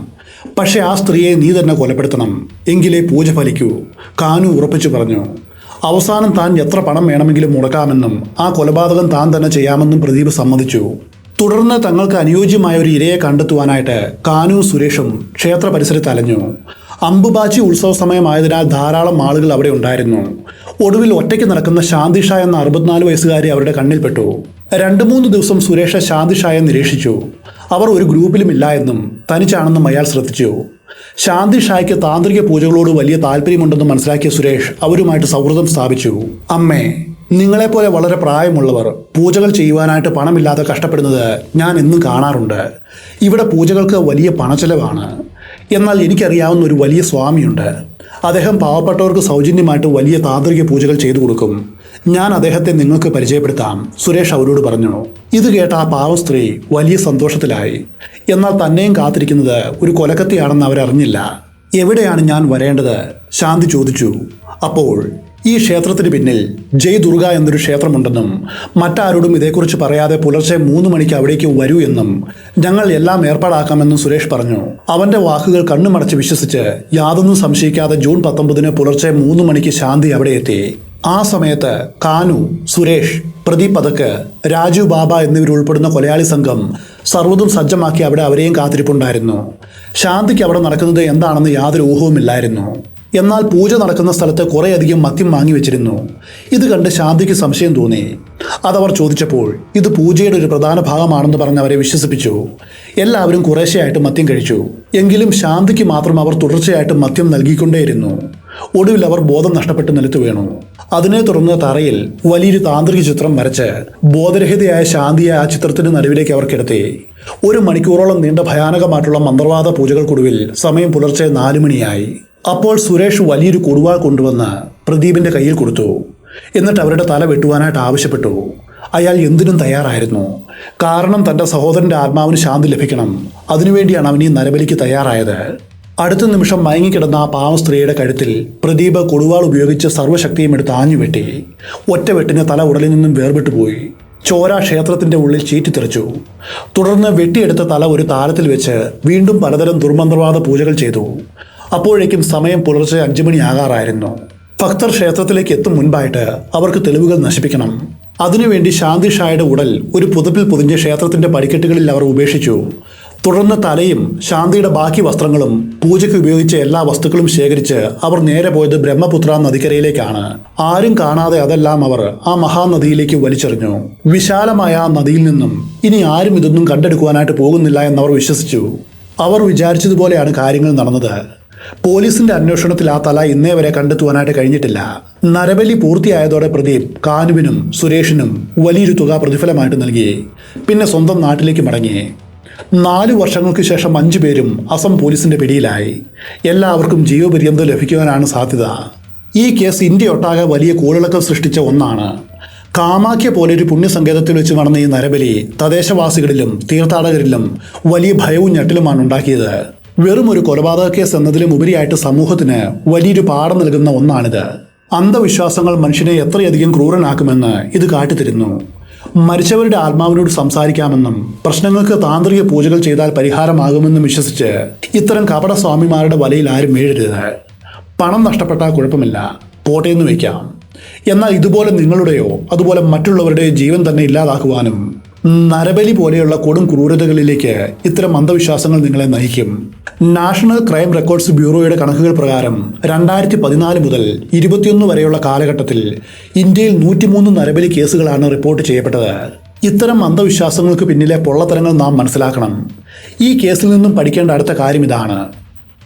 പക്ഷേ ആ സ്ത്രീയെ നീ തന്നെ കൊലപ്പെടുത്തണം, എങ്കിലേ പൂജ ഫലിക്കൂ, കാനു ഉറപ്പിച്ചു പറഞ്ഞു. അവസാനം താൻ എത്ര പണം വേണമെങ്കിലും മുടക്കാമെന്നും ആ കൊലപാതകം താൻ തന്നെ ചെയ്യാമെന്നും പ്രദീപ് സമ്മതിച്ചു. തുടർന്ന് തങ്ങൾക്ക് അനുയോജ്യമായ ഒരു ഇരയെ കണ്ടെത്തുവാനായിട്ട് കാനു സുരേഷും ക്ഷേത്ര പരിസരത്ത് അലഞ്ഞു. അമ്പുബാച്ചി ഉത്സവ സമയമായതിനാൽ ധാരാളം ആളുകൾ അവിടെ ഉണ്ടായിരുന്നു. ഒടുവിൽ ഒറ്റയ്ക്ക് നടക്കുന്ന ശാന്തിഷ എന്ന 64 വയസ്സുകാരി അവരുടെ കണ്ണിൽപ്പെട്ടു. 2-3 ദിവസം സുരേഷ് ശാന്തിഷായെ നിരീക്ഷിച്ചു. അവർ ഒരു ഗ്രൂപ്പിലുമില്ല എന്നും തനിച്ചാണെന്നും അയാൾ ശ്രദ്ധിച്ചു. ശാന്തിഷായ്ക്ക് താന്ത്രിക പൂജകളോട് വലിയ താല്പര്യമുണ്ടെന്ന് മനസ്സിലാക്കിയ സുരേഷ് അവരുമായിട്ട് സൗഹൃദം സ്ഥാപിച്ചു. അമ്മേ, നിങ്ങളെപ്പോലെ വളരെ പ്രായമുള്ളവർ പൂജകൾ ചെയ്യുവാനായിട്ട് പണമില്ലാതെ കഷ്ടപ്പെടുന്നത് ഞാൻ എന്നും കാണാറുണ്ട്. ഇവിടെ പൂജകൾക്ക് വലിയ പണച്ചെലവാണ്. എന്നാൽ എനിക്കറിയാവുന്ന ഒരു വലിയ സ്വാമിയുണ്ട്. അദ്ദേഹം പാവപ്പെട്ടവർക്ക് സൗജന്യമായിട്ട് വലിയ താന്ത്രിക പൂജകൾ ചെയ്തു കൊടുക്കും. ഞാൻ അദ്ദേഹത്തെ നിങ്ങൾക്ക് പരിചയപ്പെടുത്താം, സുരേഷ് അവരോട് പറഞ്ഞു. ഇത് കേട്ട ആ പാവ സ്ത്രീ വലിയ സന്തോഷത്തിലായി. എന്നാൽ തന്നെയും കാത്തിരിക്കുന്നത് ഒരു കൊലക്കത്തിയാണെന്ന് അവരറിഞ്ഞില്ല. എവിടെയാണ് ഞാൻ വരേണ്ടത്? ശാന്തി ചോദിച്ചു. അപ്പോൾ ഈ ക്ഷേത്രത്തിന് പിന്നിൽ ജയ് ദുർഗ എന്നൊരു ക്ഷേത്രമുണ്ടെന്നും മറ്റാരോടും ഇതേക്കുറിച്ച് പറയാതെ പുലർച്ചെ 3 മണിക്ക് അവിടേക്ക് വരൂ എന്നും ഞങ്ങൾ എല്ലാം ഏർപ്പാടാക്കാമെന്നും സുരേഷ് പറഞ്ഞു. അവന്റെ വാക്കുകൾ കണ്ണുമടച്ച് വിശ്വസിച്ച് യാതൊന്നും സംശയിക്കാതെ ജൂൺ 19 പുലർച്ചെ 3 മണിക്ക് ശാന്തി അവിടെ എത്തി. ആ സമയത്ത് കാനു, സുരേഷ്, പ്രദീപ് പതക്ക്, രാജു ബാബ എന്നിവരുൾപ്പെടുന്ന കൊലയാളി സംഘം സർവ്വതും സജ്ജമാക്കി അവിടെ അവരെയും കാത്തിരിപ്പുണ്ടായിരുന്നു. ശാന്തിക്ക് അവിടെ നടക്കുന്നത് എന്താണെന്ന് യാതൊരു ഊഹവുമില്ലായിരുന്നു. എന്നാൽ പൂജ നടക്കുന്ന സ്ഥലത്ത് കുറേയധികം മദ്യം വാങ്ങി വെച്ചിരുന്നു. ഇത് കണ്ട് ശാന്തിക്ക് സംശയം തോന്നി. അതവർ ചോദിച്ചപ്പോൾ ഇത് പൂജയുടെ ഒരു പ്രധാന ഭാഗമാണെന്ന് പറഞ്ഞ് അവരെ വിശ്വസിപ്പിച്ചു. എല്ലാവരും കുറേശ്ശെയായിട്ട് മദ്യം കഴിച്ചു. എങ്കിലും ശാന്തിക്ക് മാത്രം അവർ തുടർച്ചയായിട്ട് മദ്യം നൽകിക്കൊണ്ടേയിരുന്നു. ഒടുവിൽ അവർ ബോധം നഷ്ടപ്പെട്ട് നിലത്ത് വീണു. അതിനെ തുടർന്ന് തറയിൽ വലിയൊരു താന്ത്രിക ചിത്രം വരച്ച് ബോധരഹിതയായ ശാന്തിയെ ആ ചിത്രത്തിന് നടുവിലേക്ക് അവർ കിടത്തി. 1 മണിക്കൂറോളം നീണ്ട ഭയാനകമായിട്ടുള്ള മന്ത്രവാദ പൂജകൾക്കൊടുവിൽ സമയം പുലർച്ചെ 4 മണിയായി. അപ്പോൾ സുരേഷ് വലിയൊരു കൊടുവാൾ കൊണ്ടുവന്ന് പ്രദീപിന്റെ കയ്യിൽ കൊടുത്തു. എന്നിട്ട് അവരുടെ തല വെട്ടുവാനായിട്ട് ആവശ്യപ്പെട്ടു. അയാൾ എന്തിനും തയ്യാറായിരുന്നു. കാരണം തൻ്റെ സഹോദരന്റെ ആത്മാവിന് ശാന്തി ലഭിക്കണം. അതിനുവേണ്ടിയാണ് അവൻ ഈ നരബലിക്ക് തയ്യാറായത്. അടുത്ത നിമിഷം മയങ്ങിക്കിടന്ന ആ പാവ സ്ത്രീയുടെ കഴുത്തിൽ പ്രദീപ് കൊടുവാൾ ഉപയോഗിച്ച് സർവ്വശക്തിയും എടുത്ത് ആഞ്ഞു വെട്ടി. ഒറ്റ വെട്ടിന് തല ഉടലിൽ നിന്നും വേർപെട്ടു പോയി. ചോര ക്ഷേത്രത്തിന്റെ ഉള്ളിൽ ചീറ്റിത്തെറിച്ചു. തുടർന്ന് വെട്ടിയെടുത്ത തല ഒരു താരത്തിൽ വെച്ച് വീണ്ടും പലതരം ദുർമന്ത്രവാദ പൂജകൾ ചെയ്തു. അപ്പോഴേക്കും സമയം പുലർച്ചെ 5 മണിയാകാറായിരുന്നു. ഭക്തർ ക്ഷേത്രത്തിലേക്ക് എത്തും മുൻപായിട്ട് അവർക്ക് തെളിവുകൾ നശിപ്പിക്കണം. അതിനുവേണ്ടി ശാന്തിഷായുടെ ഉടൽ ഒരു പുതപ്പിൽ പൊതിഞ്ഞ് ക്ഷേത്രത്തിന്റെ പടിക്കെട്ടുകളിൽ അവർ ഉപേക്ഷിച്ചു. തുടർന്ന് തലയും ശാന്തിയുടെ ബാക്കി വസ്ത്രങ്ങളും പൂജയ്ക്ക് ഉപയോഗിച്ച എല്ലാ വസ്തുക്കളും ശേഖരിച്ച് അവർ നേരെ പോയത് ബ്രഹ്മപുത്ര നദിക്കരയിലേക്കാണ്. ആരും കാണാതെ അതെല്ലാം അവർ ആ മഹാനദിയിലേക്ക് വലിച്ചെറിഞ്ഞു. വിശാലമായ ആ നദിയിൽ നിന്നും ഇനി ആരും ഇതൊന്നും കണ്ടെടുക്കുവാനായിട്ട് പോകുന്നില്ല എന്നവർ വിശ്വസിച്ചു. അവർ വിചാരിച്ചതുപോലെയാണ് കാര്യങ്ങൾ നടന്നത്. പോലീസിന്റെ അന്വേഷണത്തിൽ ആ തല ഇന്നേ വരെ കണ്ടെത്തുവാനായിട്ട് കഴിഞ്ഞിട്ടില്ല. നരബലി പൂർത്തിയായതോടെ പ്രദീപ് കാനുവിനും സുരേഷിനും വലിയൊരു തുക പ്രതിഫലമായിട്ട് നൽകി. പിന്നെ സ്വന്തം നാട്ടിലേക്ക് മടങ്ങി. 4 വർഷങ്ങൾക്ക് ശേഷം 5 പേരും അസം പോലീസിന്റെ പിടിയിലായി. എല്ലാവർക്കും ജീവപര്യന്തം ലഭിക്കുവാനാണ് സാധ്യത. ഈ കേസ് ഇന്ത്യ ഒട്ടാകെ വലിയ കോളിളക്കം സൃഷ്ടിച്ച ഒന്നാണ്. കാമാഖ്യ പോലെ ഒരു പുണ്യസങ്കേതത്തിൽ വെച്ച് നടന്ന ഈ നരബലി തദ്ദേശവാസികളിലും തീർത്ഥാടകരിലും വലിയ ഭയവും ഞെട്ടലുമാണ് ഉണ്ടാക്കിയത്. വെറും ഒരു കൊലപാതക കേസ് എന്നതിലും ഉപരിയായിട്ട് സമൂഹത്തിന് വലിയൊരു പാഠം നൽകുന്ന ഒന്നാണിത്. അന്ധവിശ്വാസങ്ങൾ മനുഷ്യനെ എത്രയധികം ക്രൂരനാക്കുമെന്ന് ഇത് കാട്ടിത്തരുന്നു. മരിച്ചവരുടെ ആത്മാവിനോട് സംസാരിക്കാമെന്നും പ്രശ്നങ്ങൾക്ക് താന്ത്രിക പൂജകൾ ചെയ്താൽ പരിഹാരമാകുമെന്നും വിശ്വസിച്ച് ഇത്തരം കപട സ്വാമിമാരുടെ വലയിൽ ആരും വീഴരുത്. പണം നഷ്ടപ്പെട്ടാൽ കുഴപ്പമില്ല, പോട്ടേന്ന് വയ്ക്കാം. എന്നാൽ ഇതുപോലെ നിങ്ങളുടെയോ അതുപോലെ മറ്റുള്ളവരുടെയോ ജീവൻ തന്നെ ഇല്ലാതാക്കുവാനും നരബലി പോലെയുള്ള കൊടും ക്രൂരതകളിലേക്ക് ഇത്തരം അന്ധവിശ്വാസങ്ങൾ നിങ്ങളെ നയിക്കും. നാഷണൽ ക്രൈം റെക്കോർഡ്സ് ബ്യൂറോയുടെ കണക്കുകൾ പ്രകാരം 2014 മുതൽ 2021 വരെയുള്ള കാലഘട്ടത്തിൽ ഇന്ത്യയിൽ 103 നരബലി കേസുകളാണ് റിപ്പോർട്ട് ചെയ്യപ്പെട്ടത്. ഇത്തരം അന്ധവിശ്വാസങ്ങൾക്ക് പിന്നിലെ പൊള്ളത്തരങ്ങൾ നാം മനസ്സിലാക്കണം. ഈ കേസിൽ നിന്നും പഠിക്കേണ്ട അടുത്ത കാര്യം ഇതാണ്: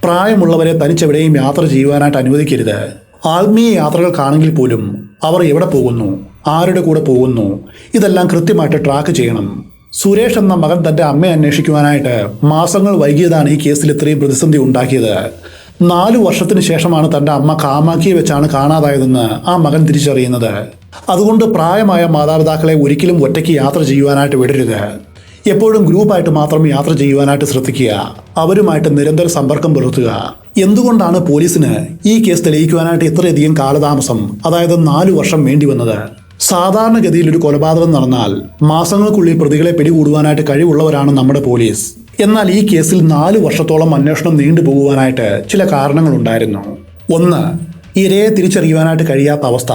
പ്രായമുള്ളവരെ തനിച്ചെവിടെയും യാത്ര ചെയ്യുവാനായിട്ട് അനുവദിക്കരുത്. ആത്മീയ യാത്രകൾക്കാണെങ്കിൽ പോലും അവർ എവിടെ പോകുന്നു, ആരുടെ കൂടെ പോകുന്നു, ഇതെല്ലാം കൃത്യമായിട്ട് ട്രാക്ക് ചെയ്യണം. സുരേഷ് എന്ന മകൻ തൻ്റെ അമ്മയെ അന്വേഷിക്കുവാനായിട്ട് മാസങ്ങൾ വൈകിയതാണ് ഈ കേസിൽ ഇത്രയും പ്രതിസന്ധി ഉണ്ടാക്കിയത്. 4 വർഷത്തിന് ശേഷമാണ് തൻ്റെ അമ്മ കാമാഖ്യയെ വെച്ചാണ് കാണാതായതെന്ന് ആ മകൻ തിരിച്ചറിയുന്നത്. അതുകൊണ്ട് പ്രായമായ മാതാപിതാക്കളെ ഒരിക്കലും ഒറ്റയ്ക്ക് യാത്ര ചെയ്യുവാനായിട്ട് വിടരുത്. എപ്പോഴും ഗ്രൂപ്പായിട്ട് മാത്രം യാത്ര ചെയ്യുവാനായിട്ട് ശ്രദ്ധിക്കുക. അവരുമായിട്ട് നിരന്തര സമ്പർക്കം പുലർത്തുക. എന്തുകൊണ്ടാണ് പോലീസിന് ഈ കേസ് തെളിയിക്കുവാനായിട്ട് ഇത്രയധികം കാലതാമസം, അതായത് 4 വർഷം വേണ്ടി വന്നത്? സാധാരണഗതിയിൽ ഒരു കൊലപാതകം നടന്നാൽ മാസങ്ങൾക്കുള്ളിൽ പ്രതികളെ പിടികൂടുവാനായിട്ട് കഴിവുള്ളവരാണ് നമ്മുടെ പോലീസ്. എന്നാൽ ഈ കേസിൽ 4 വർഷത്തോളം അന്വേഷണം നീണ്ടുപോകുവാനായിട്ട് ചില കാരണങ്ങളുണ്ടായിരുന്നു. ഒന്ന്, ഇരയെ തിരിച്ചറിയുവാനായിട്ട് കഴിയാത്ത അവസ്ഥ,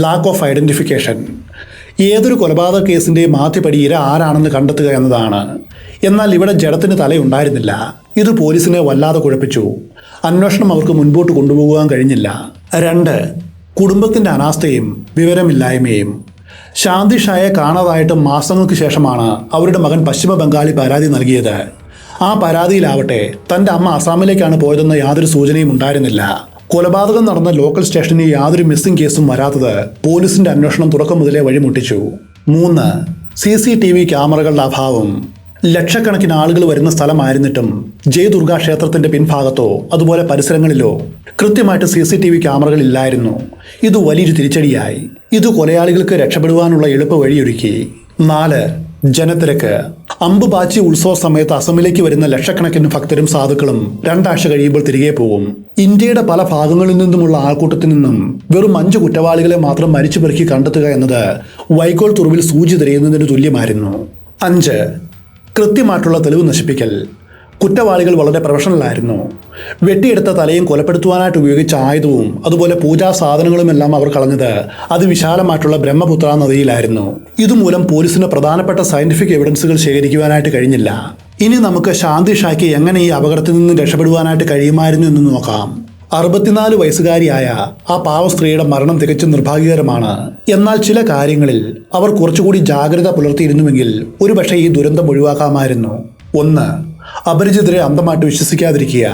ലാക്ക് ഓഫ് ഐഡന്റിഫിക്കേഷൻ. ഏതൊരു കൊലപാതക കേസിൻ്റെയും ആദ്യപടി ഇര ആരാണെന്ന് കണ്ടെത്തുക എന്നതാണ്. എന്നാൽ ഇവിടെ ജഡത്തിന് തലയുണ്ടായിരുന്നില്ല. ഇത് പോലീസിനെ വല്ലാതെ കുഴപ്പിച്ചു. അന്വേഷണം അവർക്ക് മുൻപോട്ട് കൊണ്ടുപോകാൻ കഴിഞ്ഞില്ല. 2, കുടുംബത്തിൻ്റെ അനാസ്ഥയും വിവരമില്ലായ്മയും. ശാന്തി ഷായെ കാണാതായിട്ട് മാസങ്ങൾക്ക് ശേഷമാണ് അവരുടെ മകൻ പശ്ചിമ ബംഗാളിൽ പരാതി നൽകിയത്. ആ പരാതിയിലാവട്ടെ തൻ്റെ അമ്മ അസാമിലേക്കാണ് പോയതെന്ന യാതൊരു സൂചനയും ഉണ്ടായിരുന്നില്ല. കൊലപാതകം നടന്ന ലോക്കൽ സ്റ്റേഷനിൽ യാതൊരു മിസ്സിംഗ് കേസും വരാത്തത് പോലീസിന്റെ അന്വേഷണം തുടക്കം മുതലേ വഴിമുട്ടിച്ചു. 3, CCTV ക്യാമറകളുടെ അഭാവം. ലക്ഷക്കണക്കിന് ആളുകൾ വരുന്ന സ്ഥലമായിരുന്നിട്ടും ജയദുർഗ ക്ഷേത്രത്തിന്റെ പിൻഭാഗത്തോ അതുപോലെ പരിസരങ്ങളിലോ കൃത്യമായിട്ട് CCTV ക്യാമറകൾ ഇല്ലായിരുന്നു. ഇത് വലിയൊരു തിരിച്ചടിയായി. ഇത് കൊലയാളികൾക്ക് രക്ഷപ്പെടുവാനുള്ള എളുപ്പ വഴിയൊരുക്കി. 4, ജനത്തിരക്ക്. അമ്പുപാച്ചി ഉത്സവ സമയത്ത് അസമിലേക്ക് വരുന്ന ലക്ഷക്കണക്കിന് ഭക്തരും സാധുക്കളും 2 ആഴ്ച കഴിയുമ്പോൾ തിരികെ പോകും. ഇന്ത്യയുടെ പല ഭാഗങ്ങളിൽ നിന്നുമുള്ള ആൾക്കൂട്ടത്തിൽ നിന്നും വെറും 5 കുറ്റവാളികളെ മാത്രം മരിച്ചു പെറുക്കി കണ്ടെത്തുക എന്നത് വൈക്കോൽ തുറുവിൽ സൂചി തിരയുന്നതിന് തുല്യമായിരുന്നു. 5, കൃത്യമായിട്ടുള്ള തെളിവ് നശിപ്പിക്കൽ. കുറ്റവാളികൾ വളരെ പ്രൊഫഷണലായിരുന്നു. വെട്ടിയെടുത്ത തലയും കൊലപ്പെടുത്തുവാനായിട്ട് ഉപയോഗിച്ച ആയുധവും അതുപോലെ പൂജാ സാധനങ്ങളുമെല്ലാം അവർ കളഞ്ഞത് അതിവിശാലമായിട്ടുള്ള ബ്രഹ്മപുത്ര നദിയിലായിരുന്നു. ഇതുമൂലം പോലീസിന് പ്രധാനപ്പെട്ട സയന്റിഫിക് എവിഡൻസുകൾ ശേഖരിക്കുവാനായിട്ട് കഴിഞ്ഞില്ല. ഇനി നമുക്ക് ശാന്തി ഷായ്ക്ക് എങ്ങനെ ഈ അപകടത്തിൽ നിന്ന് രക്ഷപ്പെടുവാനായിട്ട് കഴിയുമായിരുന്നു എന്ന് നോക്കാം. 64 വയസ്സുകാരിയായ ആ പാവ സ്ത്രീയുടെ മരണം തികച്ചും നിർഭാഗ്യകരമാണ്. എന്നാൽ ചില കാര്യങ്ങളിൽ അവർ കുറച്ചുകൂടി ജാഗ്രത പുലർത്തിയിരുന്നുവെങ്കിൽ ഒരുപക്ഷെ ഈ ദുരന്തം ഒഴിവാക്കാമായിരുന്നു. 1, അപരിചിതരെ അന്ധമായിട്ട് വിശ്വസിക്കാതിരിക്കുക.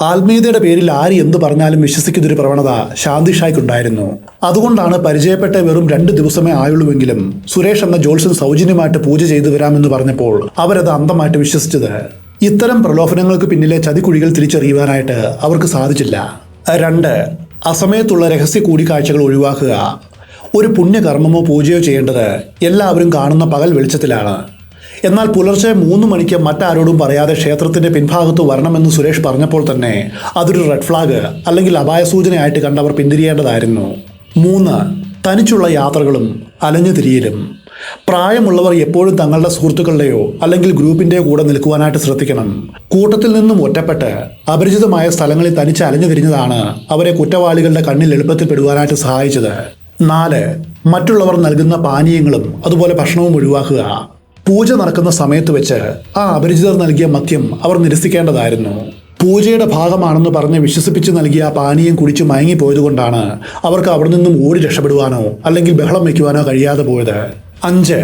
ആത്മീയതയുടെ പേരിൽ ആര് എന്ത് പറഞ്ഞാലും വിശ്വസിക്കുന്നൊരു പ്രവണത ശാന്തി ഷായ്ക്കുണ്ടായിരുന്നു. അതുകൊണ്ടാണ് പരിചയപ്പെട്ട വെറും 2 ദിവസമേ ആയുള്ളൂവെങ്കിലും സുരേഷ് എന്ന ജോത്സ്യൻ സൗജന്യമായിട്ട് പൂജ ചെയ്തു വരാമെന്ന് പറഞ്ഞപ്പോൾ അവരത് അന്ധമായിട്ട് വിശ്വസിച്ചത്. ഇത്തരം പ്രലോഭനങ്ങൾക്ക് പിന്നിലെ ചതിക്കുഴികൾ തിരിച്ചറിയുവാനായിട്ട് അവർക്ക് സാധിച്ചില്ല. 2, അസമയത്തുള്ള രഹസ്യ കൂടിക്കാഴ്ചകൾ ഒഴിവാക്കുക. ഒരു പുണ്യകർമ്മമോ പൂജയോ ചെയ്യേണ്ടത് എല്ലാവരും കാണുന്ന പകൽ വെളിച്ചത്തിലാണ്. എന്നാൽ പുലർച്ചെ 3 മണിക്ക് മറ്റാരോടും പറയാതെ ക്ഷേത്രത്തിന്റെ പിൻഭാഗത്ത് വരണമെന്ന് സുരേഷ് പറഞ്ഞപ്പോൾ തന്നെ അതൊരു റെഡ് ഫ്ലാഗ് അല്ലെങ്കിൽ അപായ സൂചനയായിട്ട് കണ്ടവർ പിന്തിരിയേണ്ടതായിരുന്നു. 3, തനിച്ചുള്ള യാത്രകളും അലഞ്ഞു തിരിയലും. പ്രായമുള്ളവർ എപ്പോഴും തങ്ങളുടെ സുഹൃത്തുക്കളുടെയോ അല്ലെങ്കിൽ ഗ്രൂപ്പിന്റെയോ കൂടെ നിൽക്കുവാനായിട്ട് ശ്രദ്ധിക്കണം. കൂട്ടത്തിൽ നിന്നും ഒറ്റപ്പെട്ട് അപരിചിതമായ സ്ഥലങ്ങളിൽ തനിച്ച് അലഞ്ഞു തിരിഞ്ഞതാണ് അവരെ കുറ്റവാളികളുടെ കണ്ണിൽ എളുപ്പത്തിൽ പെടുവാനായിട്ട് സഹായിച്ചത്. 4, മറ്റുള്ളവർ നൽകുന്ന പാനീയങ്ങളും അതുപോലെ ഭക്ഷണവും ഒഴിവാക്കുക. പൂജ നടക്കുന്ന സമയത്ത് വെച്ച് ആ അപരിചിതർ നൽകിയ മദ്യം അവർ നിരസിക്കേണ്ടതായിരുന്നു. പൂജയുടെ ഭാഗമാണെന്ന് പറഞ്ഞ് വിശ്വസിപ്പിച്ച് നൽകിയ ആ പാനീയം കുടിച്ച് മയങ്ങിപ്പോയതുകൊണ്ടാണ് അവർക്ക് അവിടെ നിന്നും ഓടി രക്ഷപ്പെടുവാനോ അല്ലെങ്കിൽ ബഹളം വയ്ക്കുവാനോ കഴിയാതെ പോയത്. 5,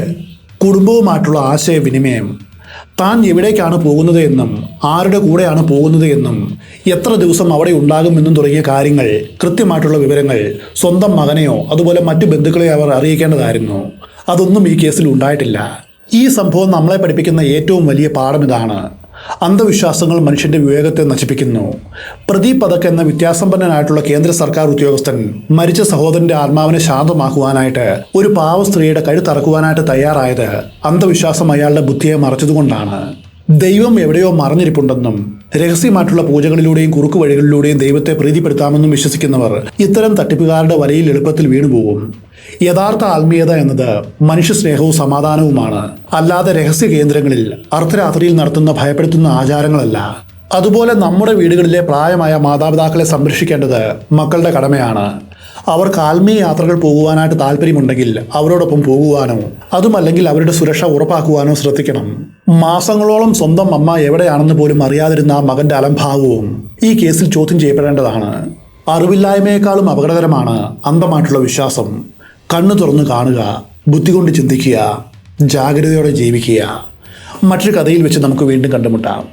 കുടുംബവുമായിട്ടുള്ള ആശയവിനിമയം. താൻ എവിടേക്കാണ് പോകുന്നത് എന്നും ആരുടെ കൂടെയാണ് പോകുന്നത് എന്നും എത്ര ദിവസം അവിടെ ഉണ്ടാകുമെന്നും തുടങ്ങിയ കാര്യങ്ങൾ, കൃത്യമായിട്ടുള്ള വിവരങ്ങൾ സ്വന്തം മകനെയോ അതുപോലെ മറ്റു ബന്ധുക്കളെയോ അവർ അറിയിക്കേണ്ടതായിരുന്നു. അതൊന്നും ഈ കേസിൽ ഉണ്ടായിട്ടില്ല. ഈ സംഭവം നമ്മളെ പഠിപ്പിക്കുന്ന ഏറ്റവും വലിയ പാഠം ഇതാണ്: അന്ധവിശ്വാസങ്ങൾ മനുഷ്യന്റെ വിവേകത്തെ നശിപ്പിക്കുന്നു. പ്രദീപ് പഥക് എന്ന വിദ്യാസമ്പന്നനായിട്ടുള്ള കേന്ദ്ര സർക്കാർ ഉദ്യോഗസ്ഥൻ മരിച്ച സഹോദരന്റെ ആത്മാവിനെ ശാന്തമാക്കുവാനായിട്ട് ഒരു പാവ സ്ത്രീയുടെ കഴുത്തറക്കുവാനായിട്ട് തയ്യാറായത് അന്ധവിശ്വാസം അയാളുടെ ബുദ്ധിയെ മറച്ചതുകൊണ്ടാണ്. ദൈവം എവിടെയോ മറഞ്ഞിരിപ്പുണ്ടെന്നും രഹസ്യമായിട്ടുള്ള പൂജകളിലൂടെയും കുറുക്കു വഴികളിലൂടെയും ദൈവത്തെ പ്രീതിപ്പെടുത്താമെന്നും വിശ്വസിക്കുന്നവർ ഇത്തരം തട്ടിപ്പുകാരുടെ വലയിൽ എളുപ്പത്തിൽ വീണുപോകും. യഥാർത്ഥ ആത്മീയത എന്നത് മനുഷ്യസ്നേഹവും സമാധാനവുമാണ്, അല്ലാതെ രഹസ്യ കേന്ദ്രങ്ങളിൽ അർദ്ധരാത്രിയിൽ നടത്തുന്ന ഭയപ്പെടുത്തുന്ന ആചാരങ്ങളല്ല. അതുപോലെ നമ്മുടെ വീടുകളിലെ പ്രായമായ മാതാപിതാക്കളെ സംരക്ഷിക്കേണ്ടത് മക്കളുടെ കടമയാണ്. അവർക്ക് ആത്മീയ യാത്രകൾ പോകുവാനായിട്ട് താല്പര്യമുണ്ടെങ്കിൽ അവരോടൊപ്പം പോകുവാനോ അതുമല്ലെങ്കിൽ അവരുടെ സുരക്ഷ ഉറപ്പാക്കുവാനോ ശ്രദ്ധിക്കണം. മാസങ്ങളോളം സ്വന്തം അമ്മ എവിടെയാണെന്ന് പോലും അറിയാതിരുന്ന ആ മകന്റെ അലംഭാവവും ഈ കേസിൽ ചോദ്യം ചെയ്യപ്പെടേണ്ടതാണ്. അറിവില്ലായ്മയെക്കാളും അപകടകരമാണ് അന്ധമായിട്ടുള്ള വിശ്വാസം. കണ്ണു തുറന്നു കാണുക, ബുദ്ധി കൊണ്ട് ചിന്തിക്കുക, ജാഗ്രതയോടെ ജീവിക്കുക. മറ്റൊരു കഥയിൽ വെച്ച് നമുക്ക് വീണ്ടും കണ്ടുമുട്ടാം.